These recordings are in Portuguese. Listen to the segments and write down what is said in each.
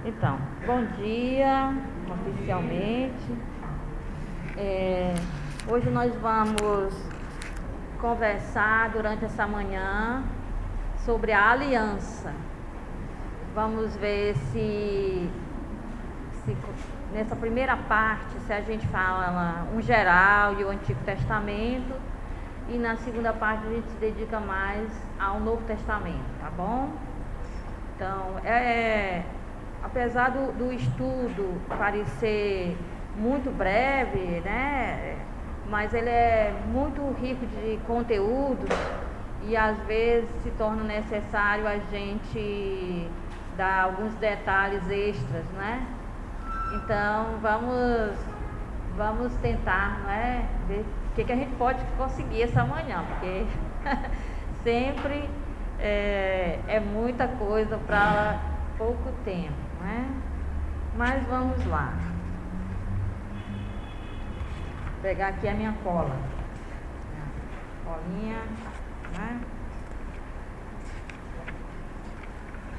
Então, bom dia, oficialmente. Hoje nós vamos conversar durante essa manhã sobre a aliança. Vamos ver se nessa primeira parte, se a gente fala um geral e o Antigo Testamento, e na segunda parte a gente se dedica mais ao Novo Testamento, tá bom? Então, apesar do estudo parecer muito breve, né? Mas ele é muito rico de conteúdo e às vezes se torna necessário a gente dar alguns detalhes extras, né? Então vamos tentar, né? Ver o que a gente pode conseguir essa manhã, porque sempre é muita coisa para pouco tempo, né? Mas vamos lá. Vou pegar aqui a minha cola. Colinha, né?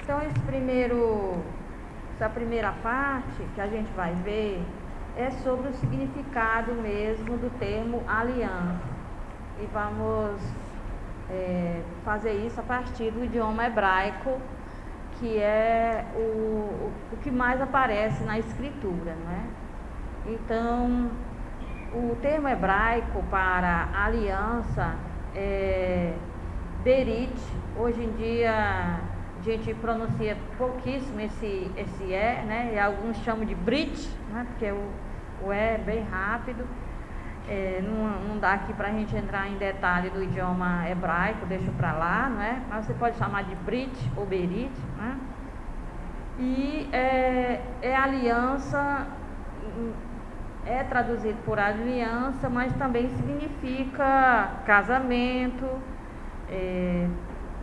Então essa primeira parte que a gente vai ver é sobre o significado mesmo do termo aliança. E vamos fazer isso a partir do idioma hebraico, que é o que mais aparece na escritura, não é? Então, o termo hebraico para aliança é berit. Hoje em dia a gente pronuncia pouquíssimo esse né? E alguns chamam de brit, né? Porque o é bem rápido. Não dá aqui para a gente entrar em detalhe do idioma hebraico, deixa para lá, né? Mas você pode chamar de brit ou berit, né? E aliança, é traduzido por aliança, mas também significa casamento,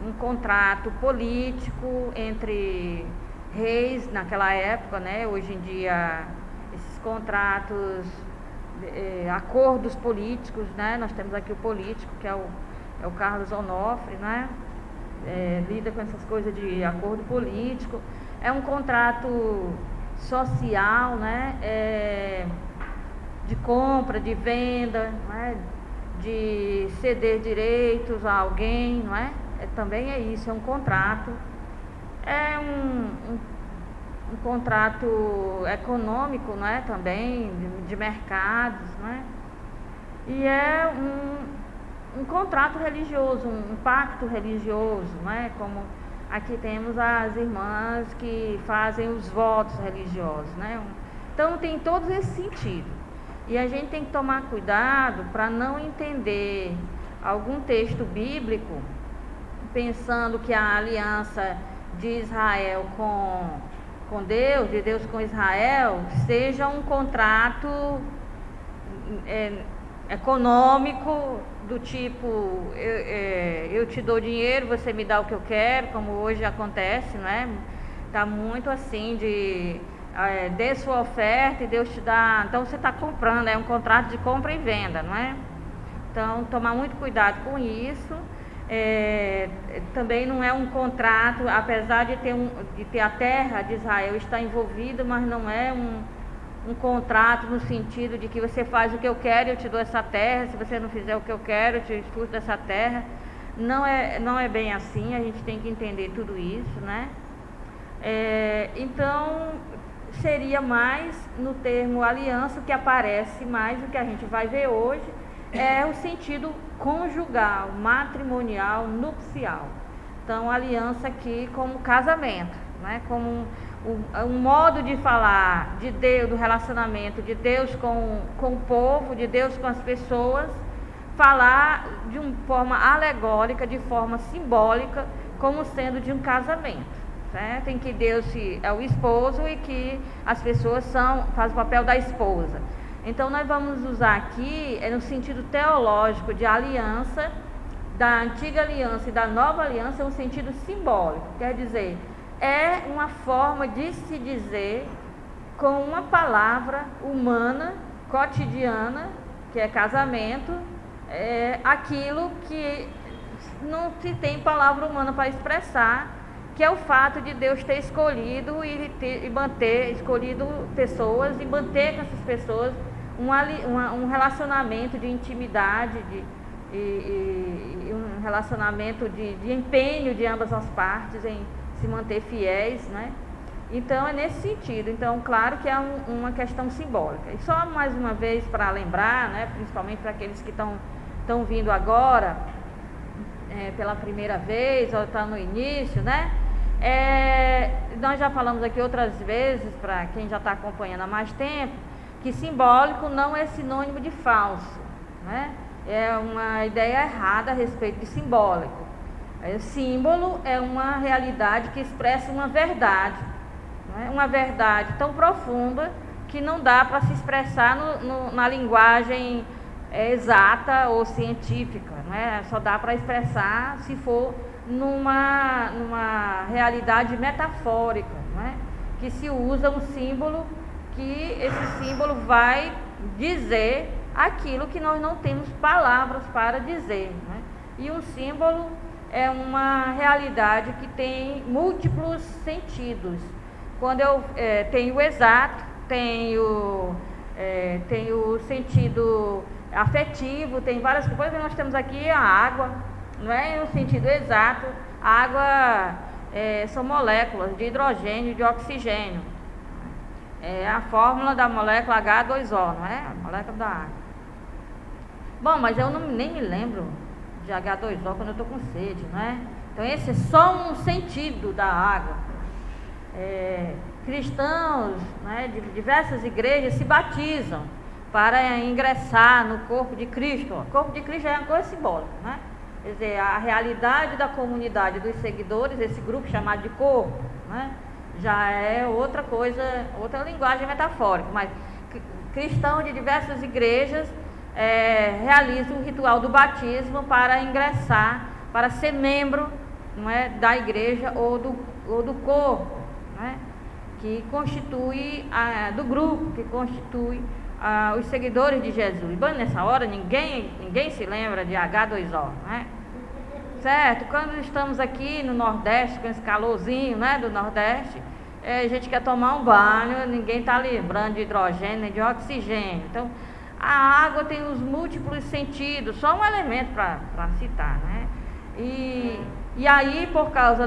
um contrato político entre reis naquela época, né? Hoje em dia esses contratos, acordos políticos, né? Nós temos aqui o político, que é o Carlos Onofre, né? Lida com essas coisas de acordo político. É um contrato social, né? De compra, de venda, não é? De ceder direitos a alguém, não é? Também é isso, é um contrato. É um contrato econômico, não é? Também de mercados, não é? E é um contrato religioso, um pacto religioso, não é? Como aqui temos as irmãs que fazem os votos religiosos, né? Então tem todo esse sentido. E a gente tem que tomar cuidado para não entender algum texto bíblico pensando que a aliança de Israel com Deus, de Deus com Israel, seja um contrato econômico do tipo eu te dou dinheiro, você me dá o que eu quero, como hoje acontece, não é? Está muito assim de dê sua oferta e Deus te dá. Então você está comprando, é um contrato de compra e venda, não é? Então tomar muito cuidado com isso. Também não é um contrato, apesar de ter a terra de Israel estar envolvida, mas não é um contrato no sentido de que você faz o que eu quero e eu te dou essa terra, se você não fizer o que eu quero eu te expulso dessa terra. Não é bem assim, a gente tem que entender tudo isso, né? Então seria mais no termo aliança, que aparece mais, o que a gente vai ver hoje é o sentido conjugal, matrimonial, nupcial. Então aliança aqui como casamento, né? Como um modo de falar de Deus, do relacionamento de Deus com o povo, de Deus com as pessoas, falar de uma forma alegórica, de forma simbólica, como sendo de um casamento, certo? Em que Deus é o esposo e que as pessoas fazem o papel da esposa. Então nós vamos usar aqui no sentido teológico de aliança, da antiga aliança e da nova aliança, é um sentido simbólico, quer dizer, é uma forma de se dizer com uma palavra humana, cotidiana, que é casamento, aquilo que não se tem palavra humana para expressar, que é o fato de Deus ter escolhido e manter, escolhido pessoas e manter com essas pessoas um relacionamento de intimidade, e um relacionamento de empenho de ambas as partes em se manter fiéis, né? Então é nesse sentido. Então, claro que é uma questão simbólica. E só mais uma vez para lembrar, né, principalmente para aqueles que estão vindo agora, pela primeira vez, ou estão no início, né? Nós já falamos aqui outras vezes, para quem já está acompanhando há mais tempo, que simbólico não é sinônimo de falso, né? É uma ideia errada a respeito de simbólico. Símbolo é uma realidade que expressa uma verdade, né? Uma verdade tão profunda que não dá para se expressar na linguagem exata ou científica, né? Só dá para expressar se for numa realidade metafórica, né? Que se usa um símbolo, que esse símbolo vai dizer aquilo que nós não temos palavras para dizer, né? E um símbolo é uma realidade que tem múltiplos sentidos. Quando eu tenho o exato, tenho o sentido afetivo, tem várias coisas. Nós temos aqui a água, não é no sentido exato. A água são moléculas de hidrogênio e de oxigênio. É a fórmula da molécula H2O, não é? A molécula da água. Bom, mas eu nem me lembro de H2O quando eu estou com sede, não é? Então esse é só um sentido da água. Cristãos, né, de diversas igrejas se batizam para ingressar no corpo de Cristo. O corpo de Cristo é uma coisa simbólica, né? Quer dizer, a realidade da comunidade dos seguidores, esse grupo chamado de corpo, né, já é outra coisa, outra linguagem metafórica. Mas cristãos de diversas igrejas realizam o ritual do batismo para ingressar, para ser membro, não é, da igreja ou do corpo, né, que constitui do grupo, que constitui os seguidores de Jesus. Bom, nessa hora ninguém se lembra de H2O, né? Certo? Quando estamos aqui no Nordeste, com esse calorzinho, né, do Nordeste, a gente quer tomar um banho, ninguém está lembrando de hidrogênio nem de oxigênio. Então, a água tem os múltiplos sentidos, só um elemento para citar, né? E aí, por causa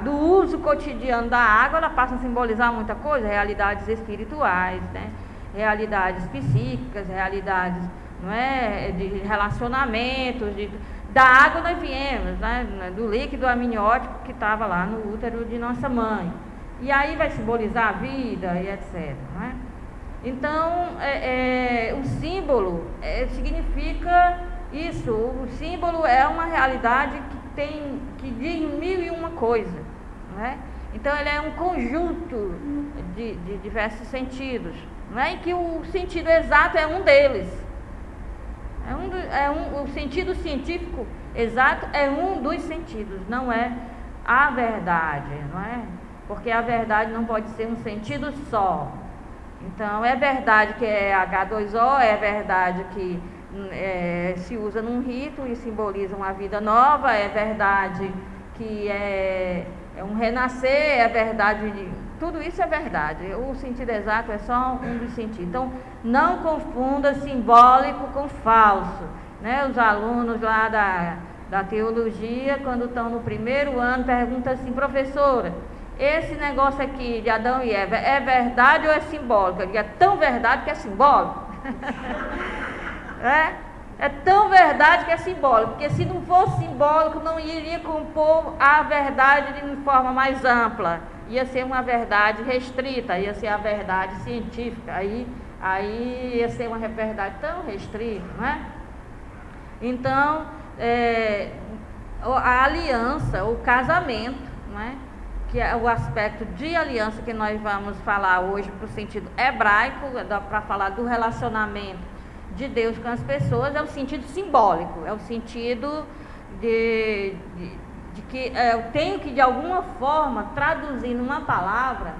do uso cotidiano da água, ela passa a simbolizar muita coisa, realidades espirituais, né? Realidades psíquicas, realidades, não é, de relacionamentos, da água nós viemos, né? Do líquido amniótico que estava lá no útero de nossa mãe. E aí vai simbolizar a vida e etc. Não é? Então, o símbolo significa isso. O símbolo é uma realidade que diz mil e uma coisa, né? Então ele é um conjunto de diversos sentidos, né? E que o sentido exato é um deles. O sentido científico exato é um dos sentidos, não é a verdade, não é? Porque a verdade não pode ser um sentido só. Então é verdade que é H2O, é verdade que se usa num rito e simboliza uma vida nova, é verdade que é um renascer, é verdade, tudo isso é verdade. O sentido exato é só um dos sentidos. Então não confunda simbólico com falso, né? Os alunos lá da teologia, quando estão no primeiro ano, perguntam assim: professora, esse negócio aqui de Adão e Eva é verdade ou é simbólico? Eu digo: é tão verdade que é simbólico. É tão verdade que é simbólico, porque se não fosse simbólico, não iria compor a verdade de forma mais ampla, ia ser uma verdade restrita, ia ser a verdade científica, aí ia ser uma verdade tão restrita, não é? Então, a aliança, o casamento, não é? Que é o aspecto de aliança que nós vamos falar hoje para o sentido hebraico, para falar do relacionamento de Deus com as pessoas, é o sentido simbólico, é o sentido de que eu tenho que de alguma forma traduzir numa palavra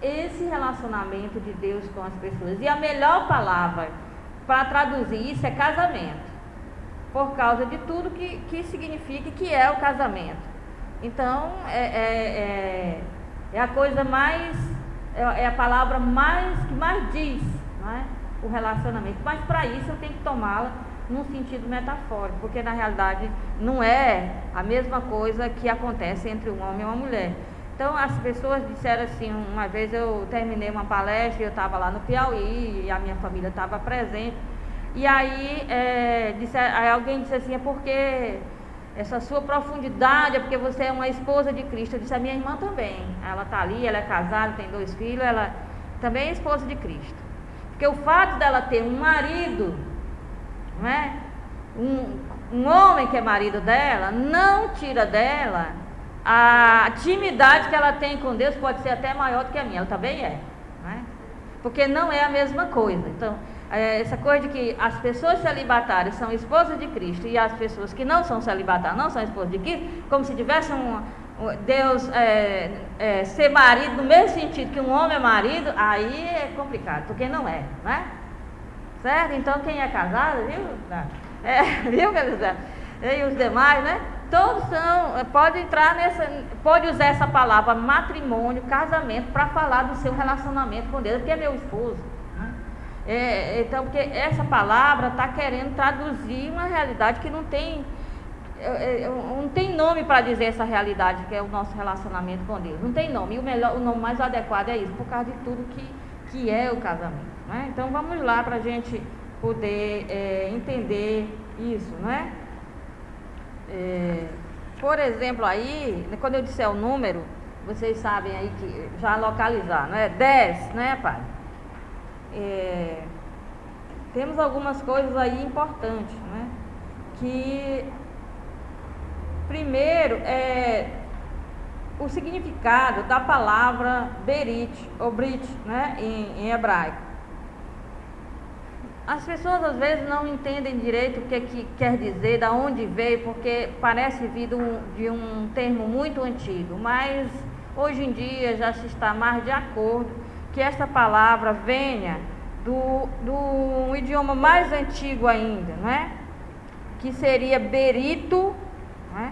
esse relacionamento de Deus com as pessoas. E a melhor palavra para traduzir isso é casamento, por causa de tudo que significa, que é o casamento. Então, é a coisa mais, é a palavra que mais diz, não é? O relacionamento. Mas para isso eu tenho que tomá-la num sentido metafórico, porque na realidade não é a mesma coisa que acontece entre um homem e uma mulher. Então as pessoas disseram assim, uma vez eu terminei uma palestra, eu estava lá no Piauí e a minha família estava presente, e aí, aí alguém disse assim, é porque essa sua profundidade, é porque você é uma esposa de Cristo. Eu disse, a minha irmã também, ela está ali, ela é casada, tem 2 filhos, ela também é esposa de Cristo. Porque o fato dela ter um marido, não é? Um homem que é marido dela, não tira dela a intimidade que ela tem com Deus, pode ser até maior do que a minha, ela também é, não é? Porque não é a mesma coisa. Então, essa coisa de que as pessoas celibatárias são esposas de Cristo e as pessoas que não são celibatárias não são esposas de Cristo, como se tivesse Deus ser marido no mesmo sentido que um homem é marido, aí é complicado, porque não é, não é? Certo? Então quem é casado, viu? Viu, Elisandro? E os demais, né? Todos pode usar essa palavra matrimônio, casamento, para falar do seu relacionamento com Deus, porque é meu esposo. Né? Então, porque essa palavra está querendo traduzir uma realidade que não tem nome para dizer essa realidade, que é o nosso relacionamento com Deus. Não tem nome. E o nome mais adequado é isso, por causa de tudo que é o casamento. Né? Então vamos lá para a gente poder entender isso, não é? Por exemplo, aí, quando eu disser o número, vocês sabem aí que já localizar, não é? 10, né, pai? Temos algumas coisas aí importantes, né? Que primeiro o significado da palavra berit ou brit, né, em hebraico. As pessoas às vezes não entendem direito o que quer dizer, da onde veio, porque parece vir de um termo muito antigo, mas hoje em dia já se está mais de acordo que esta palavra venha do idioma mais antigo ainda, não é? Que seria berito, não é?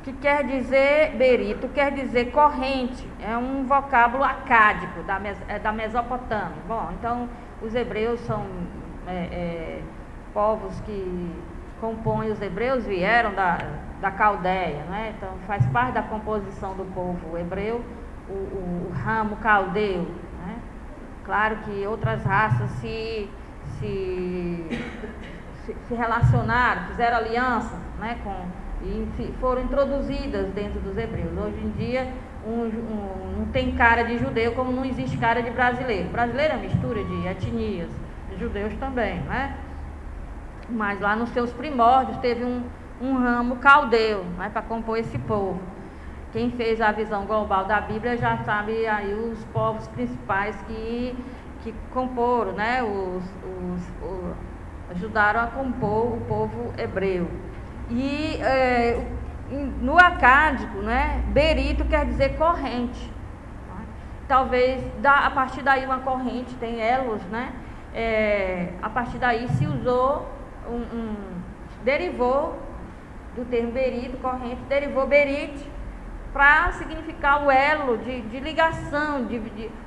Que quer dizer, berito quer dizer corrente, é um vocábulo acádico da Mesopotâmia. Bom, então os hebreus são povos que compõem, os hebreus vieram da Caldeia, né? Então faz parte da composição do povo hebreu o ramo caldeu, né? Claro que outras raças se relacionaram, fizeram aliança, né, e foram introduzidas dentro dos hebreus. Hoje em dia não tem cara de judeu, como não existe cara de brasileiro. Brasileiro é mistura de etnias, judeus também, né? Mas lá nos seus primórdios teve um ramo caldeu, né, para compor esse povo. Quem fez a visão global da Bíblia já sabe aí os povos principais que comporam, né, ajudaram a compor o povo hebreu. E no acádico, né, berito quer dizer corrente. Talvez a partir daí uma corrente tem elos, né? A partir daí se usou derivou do termo berito, corrente, derivou berite para significar o elo de ligação,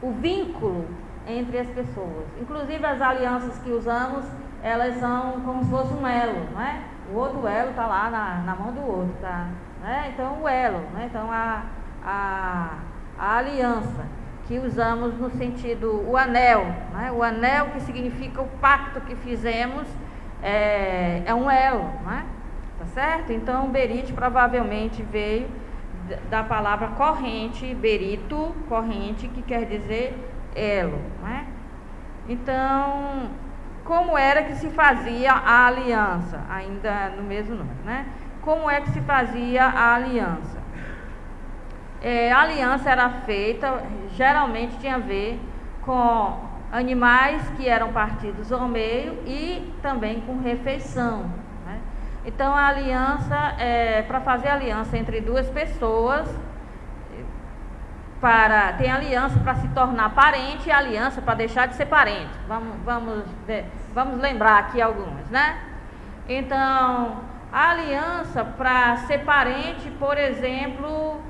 o vínculo entre as pessoas. Inclusive as alianças que usamos, elas são como se fosse um elo, não é? O outro elo está lá na mão do outro, tá? Né? Então o elo, né? Então a aliança que usamos no sentido, o anel, né? O anel que significa o pacto que fizemos é um elo, né? Tá certo? Então berite provavelmente veio da palavra corrente, berito, corrente, que quer dizer elo, né? Então, como era que se fazia a aliança? Ainda no mesmo número, né? Como é que se fazia a aliança? A aliança era feita, geralmente tinha a ver com animais que eram partidos ao meio e também com refeição, né? Então a aliança, para fazer aliança entre duas pessoas, tem aliança para se tornar parente e aliança para deixar de ser parente. Vamos lembrar aqui algumas, né? Então A aliança para ser parente, por exemplo,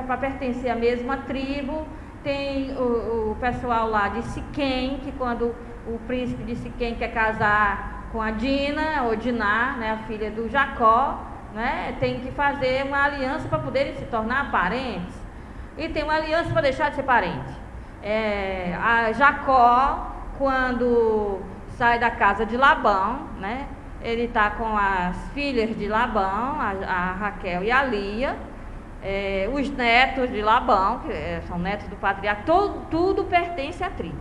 para pertencer à mesma tribo, tem o pessoal lá de Siquém, que quando o príncipe de Siquém quer casar com a Dina, ou Diná, né, a filha do Jacó, né, tem que fazer uma aliança para poderem se tornar parentes. E tem uma aliança para deixar de ser parente. A Jacó, quando sai da casa de Labão, né, ele está com as filhas de Labão, a Raquel e a Lia, os netos de Labão, que são netos do patriarca, tudo pertence à tribo.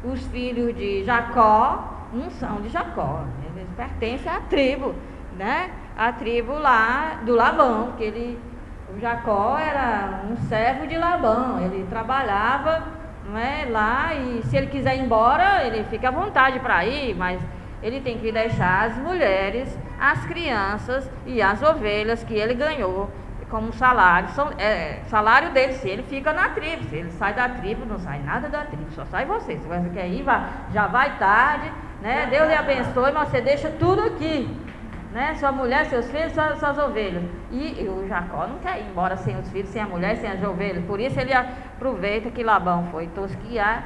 Os filhos de Jacó não são de Jacó, eles pertencem à tribo, né? A tribo lá do Labão, que o Jacó era um servo de Labão, ele trabalhava, não é, lá, e se ele quiser ir embora, ele fica à vontade para ir, mas ele tem que deixar as mulheres, as crianças e as ovelhas que ele ganhou como salário. Salário dele, se ele fica na tribo, se ele sai da tribo, não sai nada da tribo, só sai você. Se você quer ir, já vai tarde, né? Deus lhe abençoe, mas você deixa tudo aqui, né? Sua mulher, seus filhos, suas ovelhas. E o Jacó não quer ir embora sem os filhos, sem a mulher, sem as ovelhas. Por isso ele aproveita que Labão foi tosquiar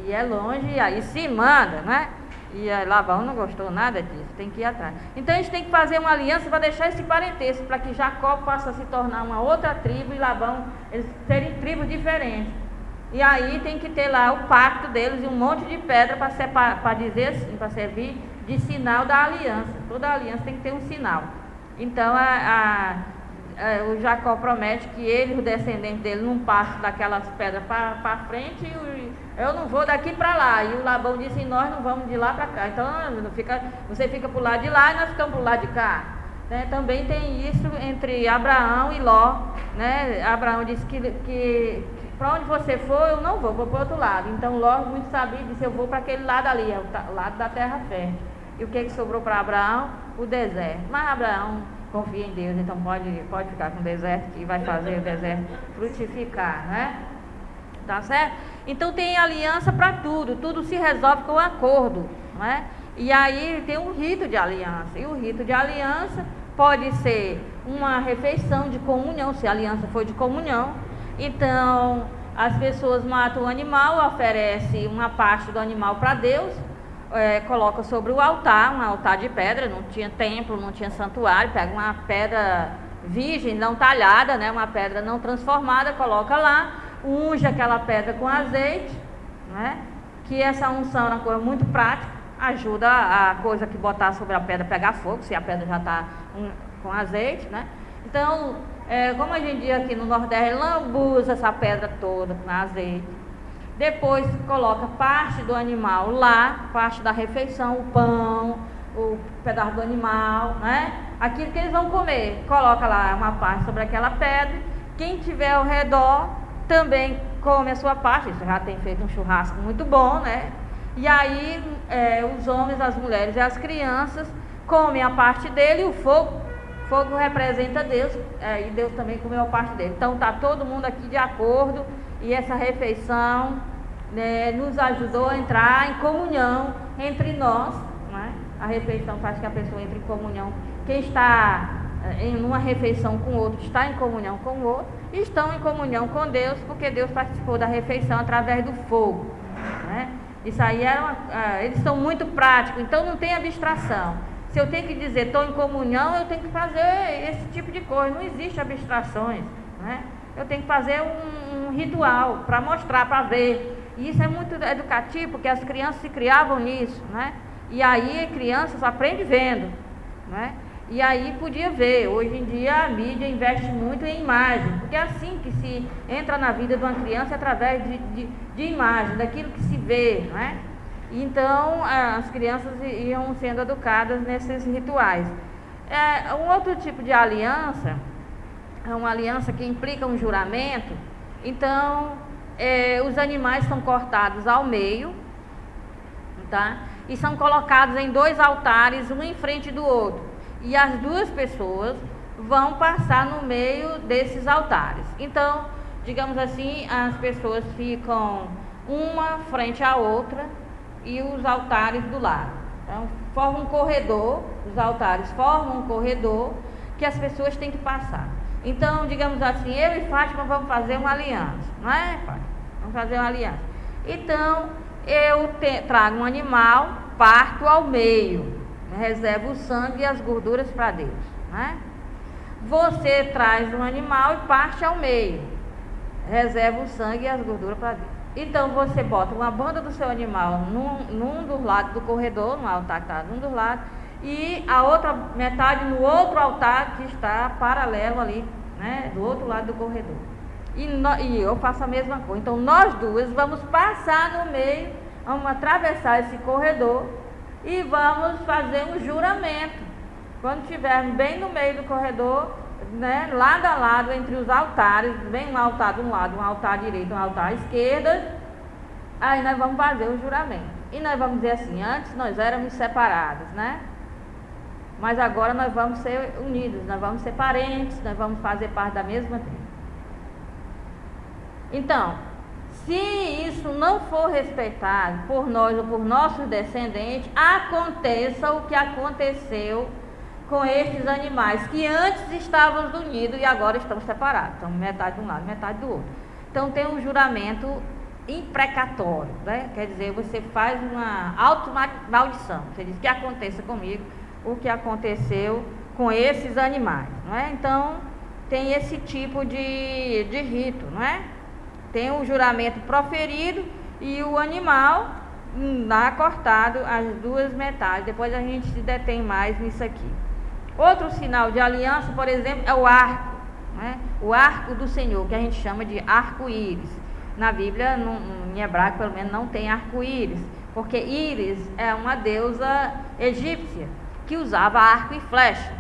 e é longe, e aí se manda, né? E Labão não gostou nada disso, tem que ir atrás. Então a gente tem que fazer uma aliança para deixar esse parentesco, para que Jacó possa se tornar uma outra tribo e Labão, eles serem tribos diferentes. E aí tem que ter lá o pacto deles e um monte de pedra para dizer assim, para servir de sinal da aliança. Toda aliança tem que ter um sinal. Então o Jacó promete que ele, o descendente dele, não passa daquelas pedras para frente, e eu não vou daqui para lá. E o Labão disse, nós não vamos de lá para cá. Então você fica para o lado de lá e nós ficamos para o lado de cá. Né? Também tem isso entre Abraão e Ló. Né? Abraão disse que para onde você for, eu não vou para o outro lado. Então Ló, muito sabia, disse, eu vou para aquele lado ali, o lado da terra fértil. E o que sobrou para Abraão? O deserto. Mas Abraão confia em Deus, então pode ficar com o deserto, que vai fazer o deserto frutificar, né? Tá certo? Então tem aliança para tudo se resolve com acordo, né? E aí tem um rito de aliança, e o rito de aliança pode ser uma refeição de comunhão, se a aliança for de comunhão. Então as pessoas matam o animal, oferecem uma parte do animal para Deus, coloca sobre o altar, um altar de pedra, não tinha templo, não tinha santuário, pega uma pedra virgem, não talhada, né, uma pedra não transformada, coloca lá, unge aquela pedra com azeite, né, que essa unção é uma coisa muito prática, ajuda a coisa que botar sobre a pedra pegar fogo, se a pedra já está com azeite, né. Então, como a gente diz aqui no Nordeste, lambuza essa pedra toda com azeite. Depois coloca parte do animal lá, parte da refeição, o pão, o pedaço do animal, né? Aquilo que eles vão comer, coloca lá uma parte sobre aquela pedra. Quem tiver ao redor também come a sua parte. Isso já tem feito um churrasco muito bom, né? E aí os homens, as mulheres e as crianças comem a parte dele, e o fogo representa Deus, e Deus também comeu a parte dele. Então tá todo mundo aqui de acordo. E essa refeição, né, nos ajudou a entrar em comunhão entre nós, né? A refeição faz que a pessoa entre em comunhão. Quem está em uma refeição com o outro está em comunhão com o outro, e estão em comunhão com Deus, porque Deus participou da refeição através do fogo, né? Isso aí eles são muito práticos, então não tem abstração. Se eu tenho que dizer estou em comunhão, eu tenho que fazer esse tipo de coisa, não existe abstrações, né? Eu tenho que fazer um ritual para mostrar, para ver. E isso é muito educativo, porque as crianças se criavam nisso, né? E aí crianças aprendem vendo, né? E aí podia ver. Hoje em dia a mídia investe muito em imagem, porque é assim que se entra na vida de uma criança, através de imagem, daquilo que se vê, né? Então as crianças iam sendo educadas nesses rituais. Um outro tipo de aliança é uma aliança que implica um juramento. Então os animais são cortados ao meio, tá? E são colocados em 2 altares, um em frente do outro, e as 2 pessoas vão passar no meio desses altares. Então, digamos assim, as pessoas ficam uma frente à outra e os altares do lado. Então, forma um corredor, os altares formam um corredor que as pessoas têm que passar. Então, digamos assim, eu e Fátima vamos fazer uma aliança, não é, Fátima? Vamos fazer uma aliança. Então, eu trago um animal, parto ao meio, reservo o sangue e as gorduras para Deus, não é? Você traz um animal e parte ao meio, reserva o sangue e as gorduras para Deus. Então você bota uma banda do seu animal num dos lados do corredor, no altar que está num dos lados, e a outra metade no outro altar que está paralelo ali, né, do outro lado do corredor. E eu faço a mesma coisa. Então nós duas vamos passar no meio, vamos atravessar esse corredor e vamos fazer um juramento. Quando estivermos bem no meio do corredor, né, lado a lado entre os altares, bem um altar de um lado, um altar direito, um altar à esquerda, aí nós vamos fazer o juramento. E nós vamos dizer assim, antes nós éramos separados, né? Mas agora nós vamos ser unidos, nós vamos ser parentes, nós vamos fazer parte da mesma tribo. Então, se isso não for respeitado por nós ou por nossos descendentes, aconteça o que aconteceu com estes animais que antes estavam unidos e agora estão separados. Então, metade de um lado, metade do outro. Então, tem um juramento imprecatório, né? Quer dizer, você faz uma auto-maldição. Você diz que aconteça comigo o que aconteceu com esses animais, não é? Então, tem esse tipo de rito, não é? Tem o juramento proferido e o animal lá cortado as duas metades. Depois a gente se detém mais nisso aqui. Outro sinal de aliança, por exemplo, é o arco, né? O arco do Senhor, que a gente chama de arco-íris. Na Bíblia, em hebraico, pelo menos, não tem arco-íris, porque Íris é uma deusa egípcia que usava arco e flecha.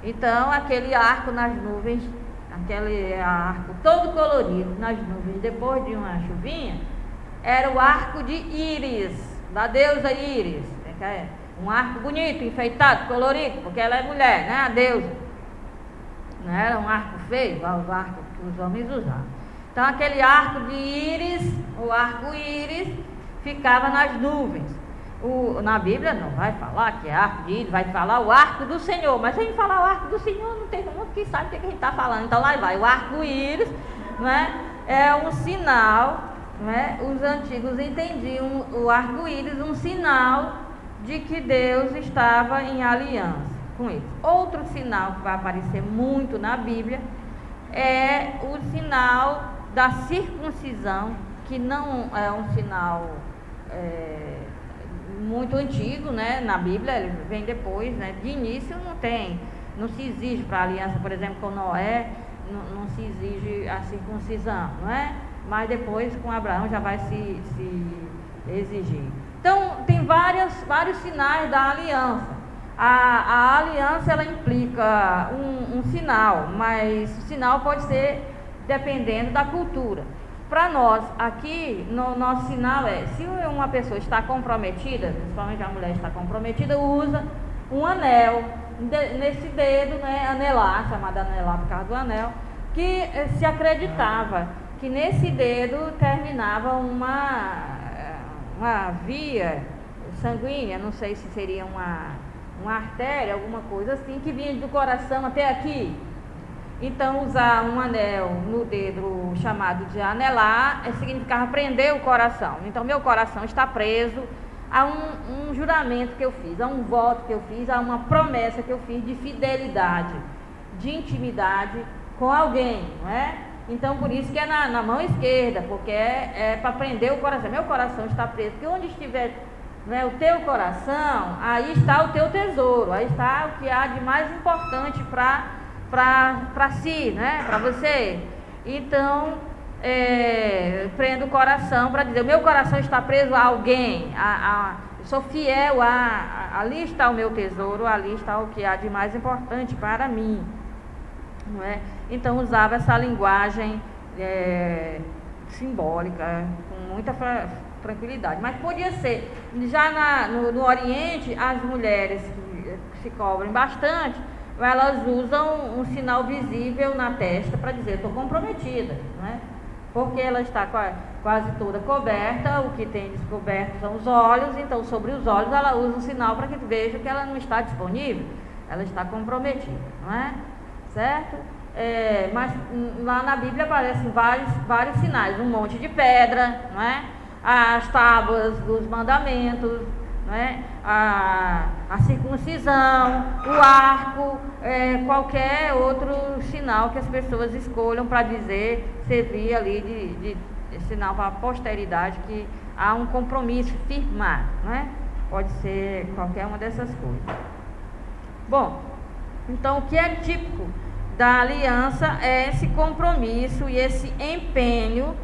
Então, aquele arco nas nuvens, aquele arco todo colorido nas nuvens, depois de uma chuvinha, era o arco de Íris, da deusa Íris. Um arco bonito, enfeitado, colorido, porque ela é mulher, né? A deusa. Não era um arco feio, igual o arco que os homens usavam. Então, aquele arco de Íris, o arco-íris, ficava nas nuvens. Na Bíblia não vai falar que é arco de Íris, vai falar o arco do Senhor. Mas se a gente falar o arco do Senhor, não tem mundo que sabe o que a gente está falando. Então, lá vai. O arco-íris, né, é um sinal, né? Os antigos entendiam o arco-íris um sinal de que Deus estava em aliança com eles. Outro sinal que vai aparecer muito na Bíblia é o sinal da circuncisão, que não é um sinal muito antigo, né? Na Bíblia, ele vem depois, né? De início não se exige para a aliança, por exemplo, com Noé, não se exige a circuncisão, não é? Mas depois com Abraão já vai se exigir. Então, tem vários sinais da aliança. A aliança, ela implica um sinal, mas o sinal pode ser dependendo da cultura. Para nós, aqui, nosso sinal é, se uma pessoa está comprometida, principalmente a mulher está comprometida, usa um anel nesse dedo, né, anelar, chamado anelar por causa do anel, que se acreditava que nesse dedo terminava uma via sanguínea, não sei se seria uma artéria, alguma coisa assim, que vinha do coração até aqui. Então, usar um anel no dedo chamado de anelar significava prender o coração. Então, meu coração está preso a um juramento que eu fiz, a um voto que eu fiz, a uma promessa que eu fiz de fidelidade, de intimidade com alguém, não é? Então, por isso que é na mão esquerda, porque é para prender o coração. Meu coração está preso, porque onde estiver, né, o teu coração, aí está o teu tesouro, aí está o que há de mais importante para si, né, para você. Então, prendo o coração para dizer, o meu coração está preso a alguém, eu sou fiel, ali está o meu tesouro, ali está o que há de mais importante para mim, não é? Então, usava essa linguagem simbólica, com muita tranquilidade. Mas podia ser, já no Oriente, as mulheres que se cobrem bastante, elas usam um sinal visível na testa para dizer, estou comprometida, não é? porque ela está quase toda coberta, o que tem descoberto são os olhos, então sobre os olhos ela usa um sinal para que veja que ela não está disponível, ela está comprometida, não é? Certo? Mas lá na Bíblia aparecem vários sinais, um monte de pedra, não é? As tábuas dos mandamentos, não é? A circuncisão, o arco, qualquer outro sinal que as pessoas escolham para dizer, servir ali de sinal para a posteridade que há um compromisso firmado, não é? Pode ser qualquer uma dessas coisas. Bom, então o que é típico da aliança é esse compromisso e esse empenho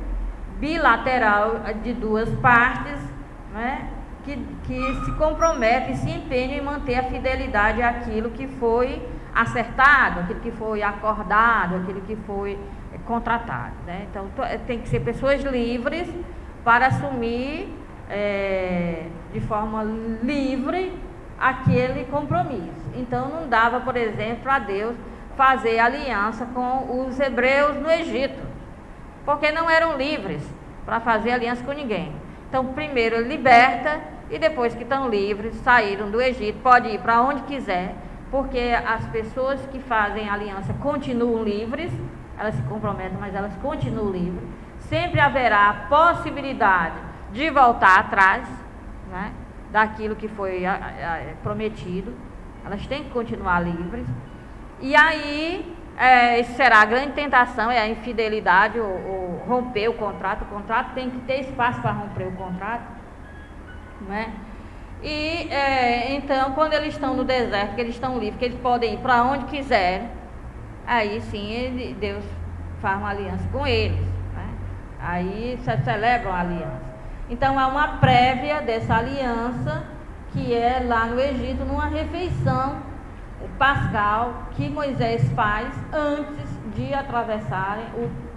bilateral de duas partes, né, que se compromete e se empenha em manter a fidelidade àquilo que foi acertado, aquilo que foi acordado, aquilo que foi contratado, né? Então tem que ser pessoas livres para assumir de forma livre aquele compromisso. Então não dava, por exemplo, a Deus fazer aliança com os hebreus no Egito, porque não eram livres para fazer aliança com ninguém. Então primeiro ele liberta e depois que estão livres, saíram do Egito, pode ir para onde quiser, porque as pessoas que fazem aliança continuam livres, elas se comprometem, mas elas continuam livres. Sempre haverá a possibilidade de voltar atrás, né, daquilo que foi prometido, elas têm que continuar livres. E aí, isso será a grande tentação, a infidelidade, ou romper o contrato. O contrato tem que ter espaço para romper o contrato, não é? E então, quando eles estão no deserto, que eles estão livres, que eles podem ir para onde quiserem, aí sim Deus faz uma aliança com eles, né? Aí celebram a aliança. Então há uma prévia dessa aliança, que é lá no Egito, numa refeição pascal que Moisés faz antes de atravessarem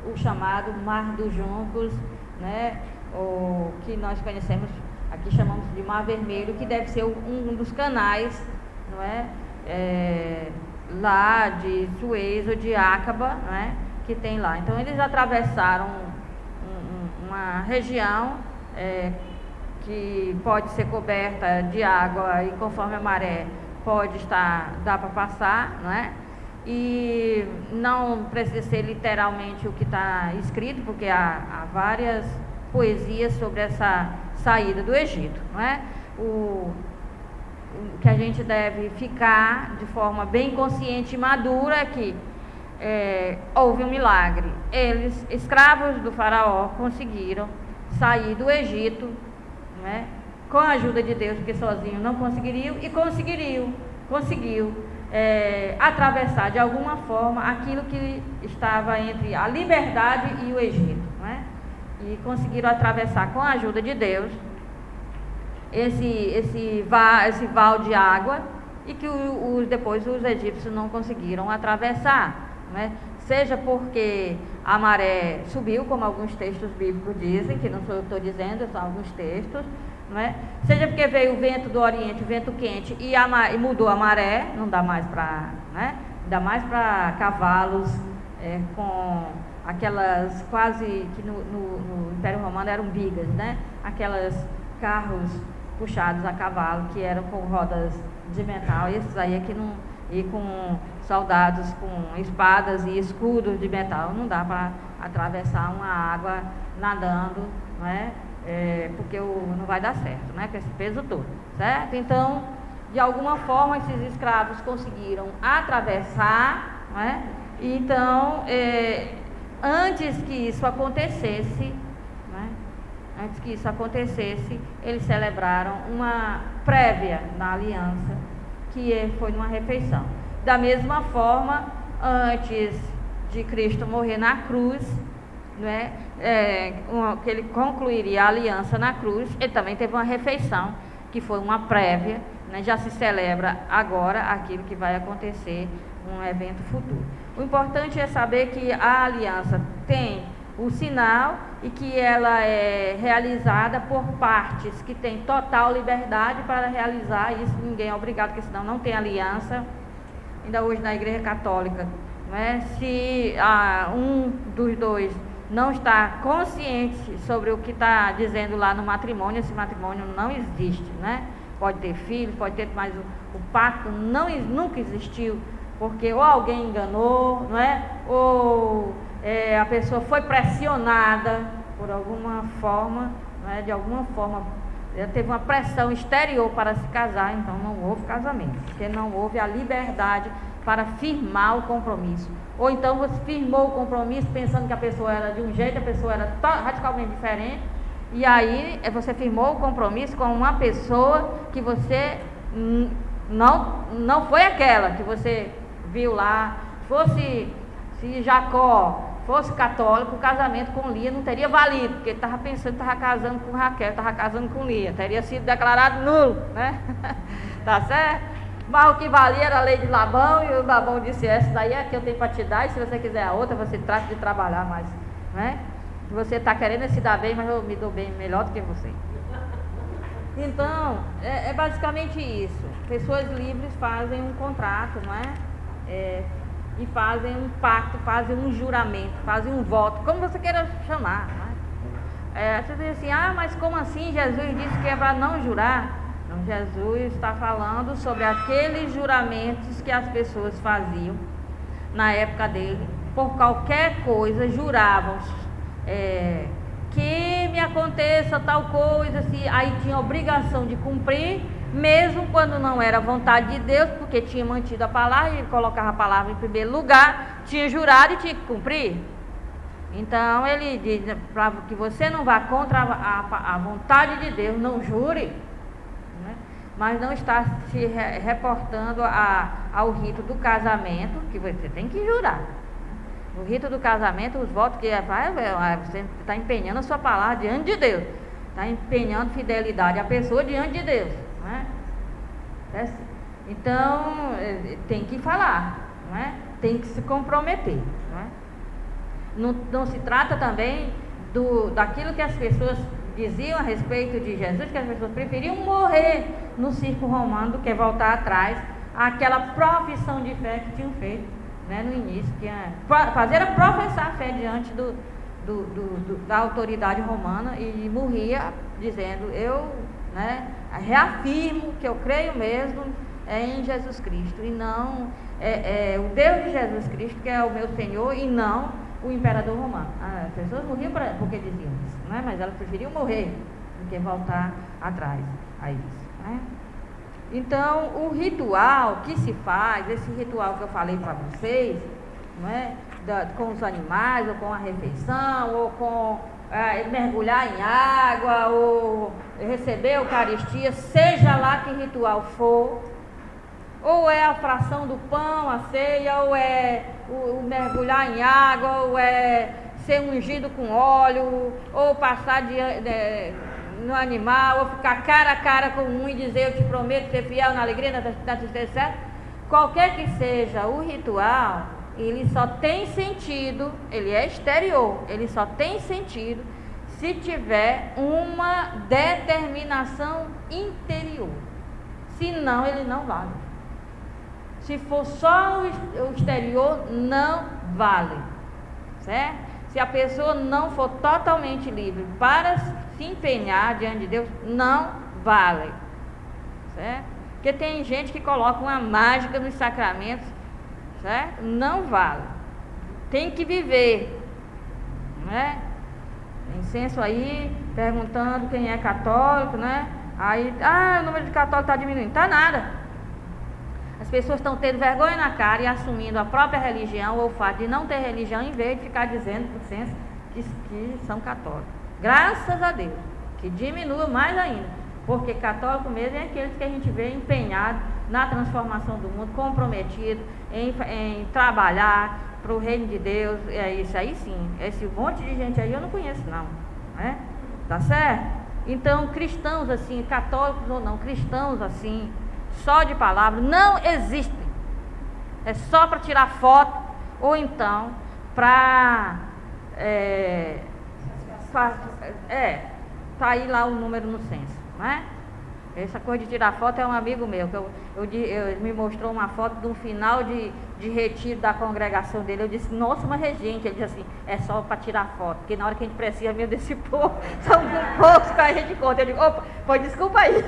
o chamado Mar dos Juncos, né? O que nós conhecemos, aqui chamamos de Mar Vermelho, que deve ser um dos canais, não é? Lá de Suez ou de Acaba, não é? Que tem lá. Então eles atravessaram uma região que pode ser coberta de água e conforme a maré dá para passar, não é? E não precisa ser literalmente o que está escrito, porque há várias poesias sobre essa saída do Egito, não é? O que a gente deve ficar de forma bem consciente e madura é que houve um milagre. Eles, escravos do faraó, conseguiram sair do Egito, não é? Com a ajuda de Deus, porque sozinho não conseguiriam, e conseguiu atravessar de alguma forma aquilo que estava entre a liberdade e o Egito, não é? E conseguiram atravessar com a ajuda de Deus esse val de água, e que depois os egípcios não conseguiram atravessar, não é? Seja porque a maré subiu, como alguns textos bíblicos dizem, que não sou eu que estou dizendo, são alguns textos, não é? Seja porque veio o vento do Oriente, o vento quente, e mudou a maré, não dá mais para, né? Dá mais para cavalos com aquelas quase que no Império Romano eram bigas, né? Aquelas carros puxados a cavalo que eram com rodas de metal, e esses aí que não, e com soldados com espadas e escudos de metal, não dá para atravessar uma água nadando, não é? Porque não vai dar certo, né? Com esse peso todo, certo? Então, de alguma forma, esses escravos conseguiram atravessar, não é? Então, antes que isso acontecesse, né? Antes que isso acontecesse, eles celebraram uma prévia na aliança, que foi numa refeição. Da mesma forma, antes de Cristo morrer na cruz, né, que ele concluiria a aliança na cruz, ele também teve uma refeição, que foi uma prévia, né? Já se celebra agora aquilo que vai acontecer, um evento futuro. O importante é saber que a aliança tem o sinal e que ela é realizada por partes que têm total liberdade para realizar isso. Ninguém é obrigado, porque senão não tem aliança. Ainda hoje na Igreja Católica, não é? Se um dos dois não está consciente sobre o que está dizendo lá no matrimônio, esse matrimônio não existe, né? Pode ter filhos, pode ter, mas o pacto nunca existiu, porque ou alguém enganou, não é? Ou a pessoa foi pressionada por alguma forma, não é? De alguma forma, teve uma pressão exterior para se casar, então não houve casamento, porque não houve a liberdade para firmar o compromisso. Ou então você firmou o compromisso pensando que a pessoa era de um jeito, a pessoa era radicalmente diferente, e aí você firmou o compromisso com uma pessoa que você não foi aquela que você viu lá. Se Jacó fosse católico, o casamento com Lia não teria valido, porque ele estava pensando que estava casando com Raquel, estava casando com Lia, teria sido declarado nulo, né? Tá certo? Mas o que valia era a lei de Labão, e o Labão disse: essa daí é a que eu tenho para te dar, e se você quiser a outra, você trata de trabalhar mais, né? Você está querendo se dar bem, mas eu me dou bem melhor do que você. Então, é basicamente isso. Pessoas livres fazem um contrato, não é? E fazem um pacto, fazem um juramento, fazem um voto, como você queira chamar, não é? Você diz assim: mas como assim Jesus disse que é para não jurar? Então, Jesus está falando sobre aqueles juramentos que as pessoas faziam na época dele. Por qualquer coisa juravam, que me aconteça tal coisa, aí tinha obrigação de cumprir, mesmo quando não era vontade de Deus, porque tinha mantido a palavra, ele colocava a palavra em primeiro lugar, tinha jurado e tinha que cumprir. Então ele diz para que você não vá contra a vontade de Deus, não jure, né? Mas não está se reportando ao rito do casamento, que você tem que jurar. No rito do casamento, os votos que você está empenhando a sua palavra diante de Deus, está empenhando fidelidade à pessoa diante de Deus, não é? Então tem que falar, não é? Tem que se comprometer, não é? Não se trata também daquilo que as pessoas diziam a respeito de Jesus, que as pessoas preferiam morrer no circo romano do que voltar atrás àquela profissão de fé que tinham feito, né, no início, que fazer a professar a fé diante da autoridade romana, e morria dizendo: eu, né, reafirmo que eu creio mesmo em Jesus Cristo, e não o Deus de Jesus Cristo que é o meu Senhor, e não o imperador romano. As pessoas morriam porque diziam isso, né, mas elas preferiam morrer do que voltar atrás a isso, né? Então, o ritual que se faz, esse ritual que eu falei para vocês, não é? Com os animais, ou com a refeição, ou com mergulhar em água, ou receber a Eucaristia, seja lá que ritual for, ou é a fração do pão, a ceia, ou é o mergulhar em água, ou é ser ungido com óleo, ou passar no animal, ou ficar cara a cara com um e dizer: eu te prometo ser fiel na alegria, na tristeza, certo? Qualquer que seja o ritual, ele só tem sentido, ele é exterior, ele só tem sentido se tiver uma determinação interior. Senão ele não vale. Se for só o exterior, não vale, certo? Se a pessoa não for totalmente livre para se empenhar diante de Deus, não vale, certo? Porque tem gente que coloca uma mágica nos sacramentos, certo? Não vale. Tem que viver, né? Incenso aí, perguntando quem é católico, né? Aí, o número de católicos está diminuindo. Está nada. As pessoas estão tendo vergonha na cara e assumindo a própria religião, ou o fato de não ter religião, em vez de ficar dizendo por senso que são católicos. Graças a Deus, que diminua mais ainda, porque católico mesmo é aqueles que a gente vê empenhado na transformação do mundo, comprometido em trabalhar para o reino de Deus. É isso aí sim, esse monte de gente aí eu não conheço não, né? Tá certo? Então, cristãos assim, católicos ou não, cristãos assim, só de palavra, não existem. É só para tirar foto, ou então para tá aí lá o número no censo, né? Essa coisa de tirar foto é um amigo meu, que eu me mostrou uma foto de um final de retiro da congregação dele. Eu disse, nossa, mas gente, ele disse assim, é só para tirar foto, porque na hora que a gente precisa mesmo desse povo, são poucos que a gente conta. Eu digo, opa, pois desculpa aí,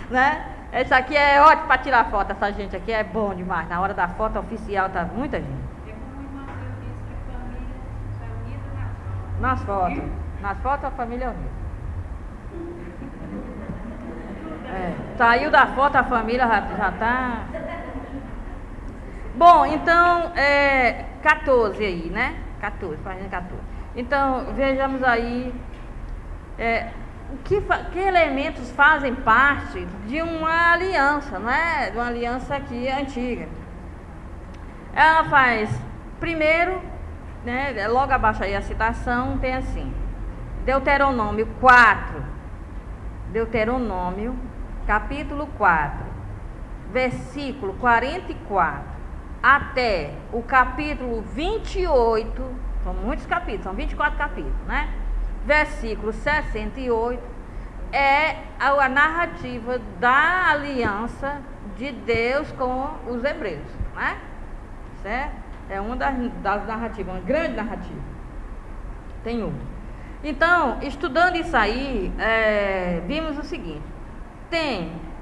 né? Essa aqui é ótimo para tirar foto, essa gente aqui é bom demais. Na hora da foto oficial tá muita gente. Nas fotos a família é unida. Saiu da foto, a família já está. Bom, então, 14 aí, né? 14, página 14. Então, vejamos aí que elementos fazem parte de uma aliança, não é? De uma aliança aqui antiga. Ela faz, primeiro, né, logo abaixo aí a citação, tem assim, Deuteronômio 4, Deuteronômio, capítulo 4, versículo 44, até o capítulo 28, são muitos capítulos, são 24 capítulos, né? Versículo 68, é a narrativa da aliança de Deus com os hebreus, né? Certo? É uma das narrativas, uma grande narrativa. Tem uma. Então, estudando isso aí, vimos o seguinte.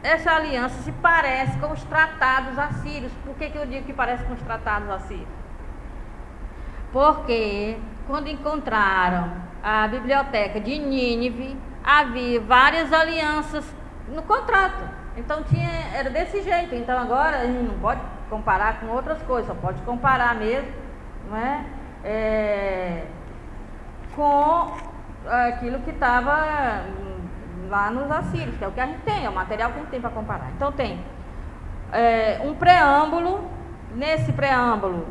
Essa aliança se parece com os tratados assírios. Por que eu digo que parece com os tratados assírios? Porque quando encontraram a biblioteca de Nínive, havia várias alianças no contrato. Então era desse jeito. Então agora a gente não pode comparar com outras coisas, só pode comparar mesmo, não é? Com aquilo que estava lá nos assírios, que é o que a gente tem, é o material que a gente tem para comparar. Então tem um preâmbulo. Nesse preâmbulo,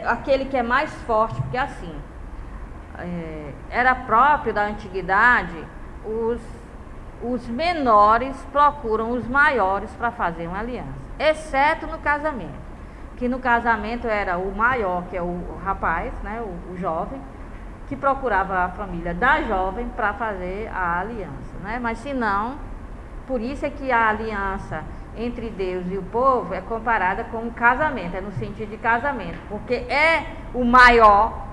aquele que é mais forte, porque assim, era próprio da antiguidade, os menores procuram os maiores para fazer uma aliança, exceto no casamento, que no casamento era o maior, que é o rapaz, né, o jovem, que procurava a família da jovem para fazer a aliança, né? Mas se não, por isso é que a aliança entre Deus e o povo é comparada com o casamento, é no sentido de casamento, porque é o maior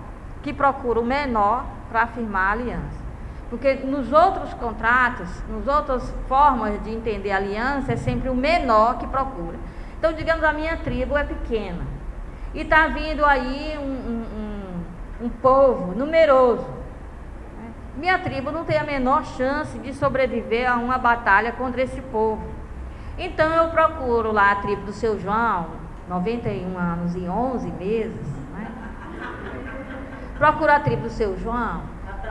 que procura o menor para afirmar a aliança. Porque nos outros contratos, nas outras formas de entender a aliança, é sempre o menor que procura. Então, digamos, a minha tribo é pequena e está vindo aí um povo numeroso. Minha tribo não tem a menor chance de sobreviver a uma batalha contra esse povo. Então eu procuro lá a tribo do seu João, 91 anos e 11 meses, né? Procuro a tribo do seu João,